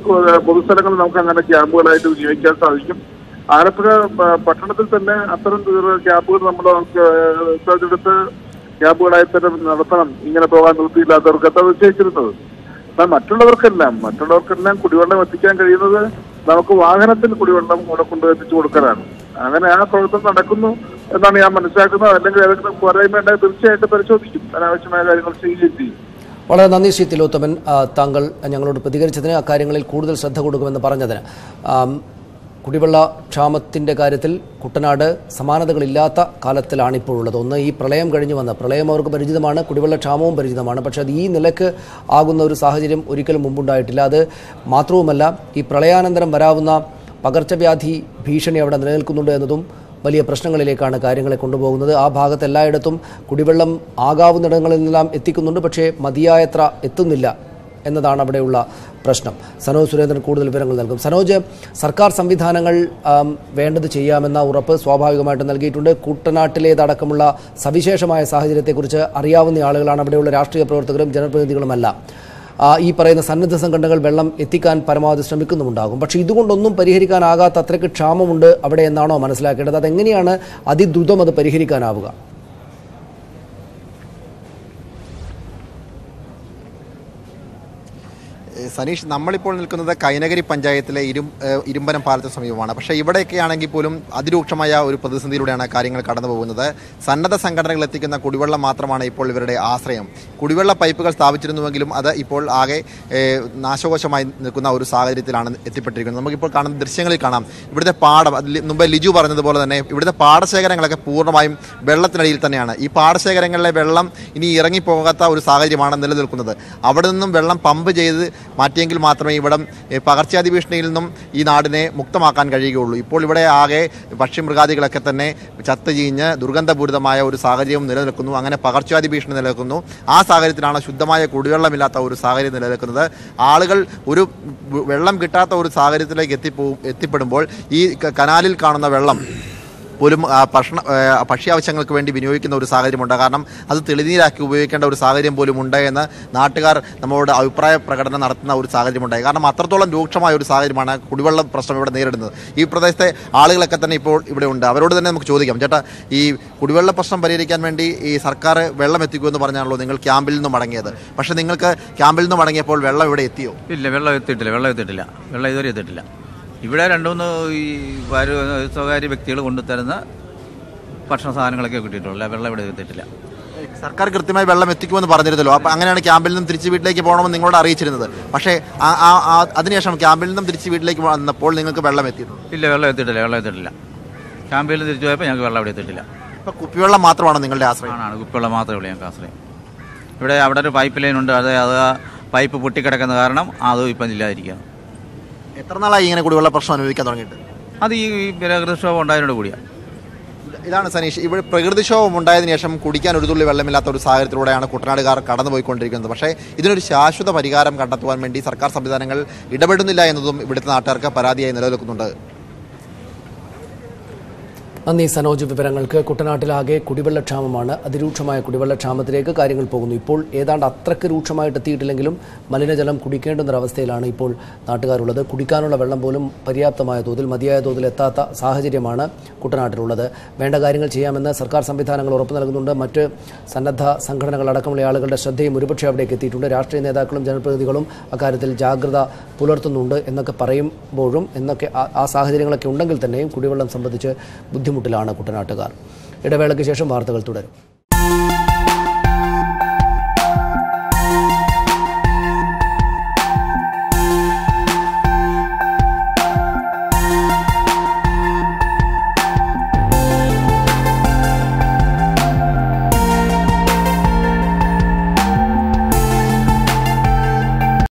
പൊതുസ്ഥലങ്ങൾ നമുക്ക് അങ്ങനെ ക്യാമ്പുകളായിട്ട് വിനിയോഗിക്കാൻ സാധിക്കും. ആലപ്പുഴ പട്ടണത്തിൽ തന്നെ അത്തരം ക്യാമ്പുകൾ നമ്മൾ എടുത്ത് ക്യാമ്പുകളായി തന്നെ നടത്തണം, ഇങ്ങനെ പോകാൻ നിർത്തിയില്ലാത്തവർക്ക് അത് നിശ്ചയിച്ചിരുന്നത്. എന്നാൽ മറ്റുള്ളവർക്കെല്ലാം കുടിവെള്ളം എത്തിക്കാൻ കഴിയുന്നത് നമുക്ക് വാഹനത്തിൽ കുടിവെള്ളം അവിടെ കൊണ്ടെത്തിച്ചു കൊടുക്കാനാണ്. അങ്ങനെ ആ പ്രവർത്തനം നടക്കുന്നു എന്നാണ് ഞാൻ മനസ്സിലാക്കുന്നത്. അല്ലെങ്കിൽ ഏതെങ്കിലും പോരായ്മ ഉണ്ടായി തീർച്ചയായിട്ടും പരിശോധിക്കും, അനാവശ്യമായ കാര്യങ്ങൾ ചെയ്യുകയും ചെയ്യും. വളരെ നന്ദി ശ്രീ തിലോത്തമൻ, താങ്കൾ ഞങ്ങളോട് പ്രതികരിച്ചതിന്, അക്കാര്യങ്ങളിൽ കൂടുതൽ ശ്രദ്ധ കൊടുക്കുമെന്ന് പറഞ്ഞതിന്. കുടിവെള്ള ക്ഷാമത്തിൻ്റെ കാര്യത്തിൽ കുട്ടനാട് സമാനതകളില്ലാത്ത കാലത്തിലാണിപ്പോഴുള്ളത്. ഒന്ന്, ഈ പ്രളയം കഴിഞ്ഞു വന്ന പ്രളയം അവർക്ക് പരിചിതമാണ്, കുടിവെള്ള ക്ഷാമവും പരിചിതമാണ്. പക്ഷേ അത് ഈ നിലക്ക് ആകുന്ന ഒരു സാഹചര്യം ഒരിക്കലും മുമ്പുണ്ടായിട്ടില്ല. അത് മാത്രവുമല്ല, ഈ പ്രളയാനന്തരം വരാവുന്ന പകർച്ചവ്യാധി ഭീഷണി അവിടെ നിലനിൽക്കുന്നുണ്ട് എന്നതും വലിയ പ്രശ്നങ്ങളിലേക്കാണ് കാര്യങ്ങളെ കൊണ്ടുപോകുന്നത്. ആ ഭാഗത്ത് എല്ലായിടത്തും കുടിവെള്ളം ആകാവുന്നിടങ്ങളിൽ നിന്നെല്ലാം എത്തിക്കുന്നുണ്ട്, പക്ഷേ മതിയായത്ര എത്തുന്നില്ല എന്നതാണ് അവിടെയുള്ള പ്രശ്നം. സനോജ് സുരേന്ദ്രൻ കൂടുതൽ വിവരങ്ങൾ നൽകും. സനോജ്, സർക്കാർ സംവിധാനങ്ങൾ വേണ്ടത് ചെയ്യാമെന്ന ഉറപ്പ് സ്വാഭാവികമായിട്ട് നൽകിയിട്ടുണ്ട്. കുട്ടനാട്ടിലേതടക്കമുള്ള സവിശേഷമായ സാഹചര്യത്തെക്കുറിച്ച് അറിയാവുന്ന ആളുകളാണ് അവിടെയുള്ള രാഷ്ട്രീയ പ്രവർത്തകരും ജനപ്രതിനിധികളുമെല്ലാം. ഈ പറയുന്ന സന്നദ്ധ സംഘടനകൾ വെള്ളം എത്തിക്കാൻ പരമാവധി ശ്രമിക്കുന്നുമുണ്ടാകും. പക്ഷേ ഇതുകൊണ്ടൊന്നും പരിഹരിക്കാനാകാത്ത അത്രയ്ക്ക് ക്ഷാമമുണ്ട് അവിടെ എന്നാണോ മനസ്സിലാക്കേണ്ടത്? അതെങ്ങനെയാണ് അതിദ്രുതം അത് പരിഹരിക്കാനാവുക? സനീഷ്, നമ്മളിപ്പോൾ നിൽക്കുന്നത് കൈനഗരി പഞ്ചായത്തിലെ ഇരുമ്പനം പാലത്തിന് സമീപമാണ്. പക്ഷേ ഇവിടെയൊക്കെ ആണെങ്കിൽ പോലും അതിരൂക്ഷമായ ഒരു പ്രതിസന്ധിയിലൂടെയാണ് കാര്യങ്ങൾ കടന്നു പോകുന്നത്. സന്നദ്ധ സംഘടനകൾ എത്തിക്കുന്ന കുടിവെള്ളം മാത്രമാണ് ഇപ്പോൾ ഇവരുടെ ആശ്രയം. കുടിവെള്ള പൈപ്പുകൾ സ്ഥാപിച്ചിരുന്നുവെങ്കിലും അത് ഇപ്പോൾ ആകെ നാശകോശമായി നിൽക്കുന്ന ഒരു സാഹചര്യത്തിലാണ് എത്തിപ്പെട്ടിരിക്കുന്നത്. നമുക്കിപ്പോൾ കാണുന്ന ദൃശ്യങ്ങളിൽ കാണാം ഇവിടുത്തെ പാടം, മുമ്പ് ലിജു പറഞ്ഞതുപോലെ തന്നെ ഇവിടുത്തെ പാടശേഖരങ്ങളൊക്കെ പൂർണ്ണമായും വെള്ളത്തിനടിയിൽ തന്നെയാണ്. ഈ പാടശേഖരങ്ങളിലെ വെള്ളം ഇനി ഇറങ്ങിപ്പോകാത്ത ഒരു സാഹചര്യമാണ് നിലനിൽക്കുന്നത്. അവിടെ നിന്നും വെള്ളം പമ്പ് ചെയ്ത് മാറ്റിയെങ്കിൽ മാത്രമേ ഇവിടം പകർച്ചവ്യാധി ഭീഷണിയിൽ നിന്നും ഈ നാടിനെ മുക്തമാക്കാൻ കഴിയുകയുള്ളൂ. ഇപ്പോൾ ഇവിടെ ആകെ പക്ഷിമൃഗാദികളൊക്കെ തന്നെ ചത്തുചീഞ്ഞ് ദുർഗന്ധപൂരിതമായ ഒരു സാഹചര്യവും നിലനിൽക്കുന്നു. അങ്ങനെ പകർച്ചവ്യാധി ഭീഷണി നിലനിൽക്കുന്നു. ആ സാഹചര്യത്തിലാണ് ശുദ്ധമായ കുടിവെള്ളമില്ലാത്ത ഒരു സാഹചര്യം നിലനിൽക്കുന്നത്. ആളുകൾ ഒരു വെള്ളം കിട്ടാത്ത ഒരു സാഹചര്യത്തിലേക്ക് എത്തിപ്പെടുമ്പോൾ ഈ കനാലിൽ കാണുന്ന വെള്ളം പോലും ഭക്ഷ്യാവശ്യങ്ങൾക്ക് വേണ്ടി വിനിയോഗിക്കുന്ന ഒരു സാഹചര്യമുണ്ട്. കാരണം അത് തെളിനീരാക്കി ഉപയോഗിക്കേണ്ട ഒരു സാഹചര്യം പോലും ഉണ്ട് എന്ന് നാട്ടുകാർ നമ്മളോട് അഭിപ്രായ പ്രകടനം നടത്തുന്ന ഒരു സാഹചര്യമുണ്ടായി. കാരണം അത്രത്തോളം രൂക്ഷമായ ഒരു സാഹചര്യമാണ് കുടിവെള്ള പ്രശ്നം ഇവിടെ നേരിടുന്നത്. ഈ പ്രദേശത്തെ ആളുകളൊക്കെ തന്നെ ഇപ്പോൾ ഇവിടെ ഉണ്ട്. അവരോട് തന്നെ നമുക്ക് ചോദിക്കാം, ചേട്ടാ, ഈ കുടിവെള്ള പ്രശ്നം പരിഹരിക്കാൻ വേണ്ടി ഈ സർക്കാർ വെള്ളം എത്തിക്കുമെന്ന് പറഞ്ഞാണല്ലോ നിങ്ങൾ ക്യാമ്പിൽ നിന്ന് മടങ്ങിയത്. പക്ഷേ നിങ്ങൾക്ക് ക്യാമ്പിൽ നിന്ന് മടങ്ങിയപ്പോൾ വെള്ളം ഇവിടെ എത്തിയോ? ഇല്ല, വെള്ളം ഇതുവരെ എത്തിയിട്ടില്ല. ഇവിടെ രണ്ടുമൂന്ന് ഈ സ്വകാര്യ വ്യക്തികൾ കൊണ്ടുതരുന്ന ഭക്ഷണ സാധനങ്ങളൊക്കെ കിട്ടിയിട്ടുള്ളൂ. വെള്ളം ഇവിടെ എത്തിയിട്ടില്ല. സർക്കാർ കൃത്യമായി വെള്ളം എത്തിക്കുമെന്ന് പറഞ്ഞിരുന്നല്ലോ. അപ്പോൾ അങ്ങനെയാണ് ക്യാമ്പിൽ നിന്നും തിരിച്ച് വീട്ടിലേക്ക് പോകണമെന്ന് നിങ്ങളോട് അറിയിച്ചിരുന്നത്. പക്ഷേ അതിനുശേഷം ക്യാമ്പിൽ നിന്നും തിരിച്ച് വീട്ടിലേക്ക് വന്നപ്പോൾ നിങ്ങൾക്ക് വെള്ളം എത്തിയിട്ടുണ്ടോ? ഇല്ല, വെള്ളം എത്തിയിട്ടില്ല. ക്യാമ്പിൽ നിന്ന് തിരിച്ചു പോയപ്പോൾ ഞങ്ങൾക്ക് വെള്ളം ഇവിടെ എത്തിയിട്ടില്ല. ഇപ്പോൾ കുപ്പിവെള്ളം മാത്രമാണ് നിങ്ങളുടെ ആശ്രയം? ആണ്, കുപ്പിവെള്ളം മാത്രമേ ഉള്ളൂ ഞങ്ങൾക്ക് ആശ്രയം. ഇവിടെ അവിടെ ഒരു പൈപ്പ് ലൈൻ ഉണ്ട്. അത് പൈപ്പ് പൊട്ടിക്കിടക്കുന്ന കാരണം അതും ഇപ്പം ഇല്ലാതിരിക്കുക. എത്ര നാളായി ഇങ്ങനെ കുടിവെള്ള പ്രശ്നം അനുഭവിക്കാൻ തുടങ്ങിയിട്ട്? അത് ഈ പ്രകൃതിക്ഷോഭം ഉണ്ടായതിനോട് കൂടിയാണ്. ഇതാണ് സനീഷ്, ഇവിടെ പ്രകൃതിക്ഷോഭം ഉണ്ടായതിനു ശേഷം കുടിക്കാൻ ഒരു തുള്ളി വെള്ളമില്ലാത്ത ഒരു സാഹചര്യത്തിലൂടെയാണ് കുട്ടനാടുകാർ കടന്നുപോയിക്കൊണ്ടിരിക്കുന്നത്. പക്ഷേ ഇതിനൊരു ശാശ്വത പരിഹാരം കണ്ടെത്തുവാൻ വേണ്ടി സർക്കാർ സംവിധാനങ്ങൾ ഇടപെടുന്നില്ല എന്നതും ഇവിടുത്തെ നാട്ടുകാർക്ക് പരാതിയായി നിലനിൽക്കുന്നുണ്ട്. നന്ദി സനോജ്. വിവരങ്ങൾക്ക്. കുട്ടനാട്ടിലാകെ കുടിവെള്ളക്ഷാമമാണ്. അതിരൂക്ഷമായ കുടിവെള്ളക്ഷാമത്തിലേക്ക് കാര്യങ്ങൾ പോകുന്നു. ഇപ്പോൾ ഏതാണ്ട് അത്രയ്ക്ക് രൂക്ഷമായിട്ട് എത്തിയിട്ടില്ലെങ്കിലും മലിനജലം കുടിക്കേണ്ടുന്നൊരവസ്ഥയിലാണ് ഇപ്പോൾ നാട്ടുകാരുള്ളത്. കുടിക്കാനുള്ള വെള്ളം പോലും പര്യാപ്തമായ തോതിൽ, മതിയായ തോതിൽ എത്താത്ത സാഹചര്യമാണ് കുട്ടനാട്ടിലുള്ളത്. വേണ്ട കാര്യങ്ങൾ ചെയ്യാമെന്ന് സർക്കാർ സംവിധാനങ്ങൾ ഉറപ്പു നൽകുന്നുണ്ട്. മറ്റ് സന്നദ്ധ സംഘടനകൾ അടക്കമുള്ള ആളുകളുടെ ശ്രദ്ധയും ഒരുപക്ഷെ അവിടേക്ക് എത്തിയിട്ടുണ്ട്. രാഷ്ട്രീയ നേതാക്കളും ജനപ്രതിനിധികളും അക്കാര്യത്തിൽ ജാഗ്രത പുലർത്തുന്നുണ്ട് എന്നൊക്കെ പറയുമ്പോഴും ആ സാഹചര്യങ്ങളൊക്കെ ഉണ്ടെങ്കിൽ തന്നെയും കുടിവെള്ളം സംബന്ധിച്ച് ബുദ്ധിമുട്ടിലാണ് കുട്ടനാട്ടുകാർ. ഇടവേളയ്ക്ക് ശേഷം വാർത്തകൾ തുടരും.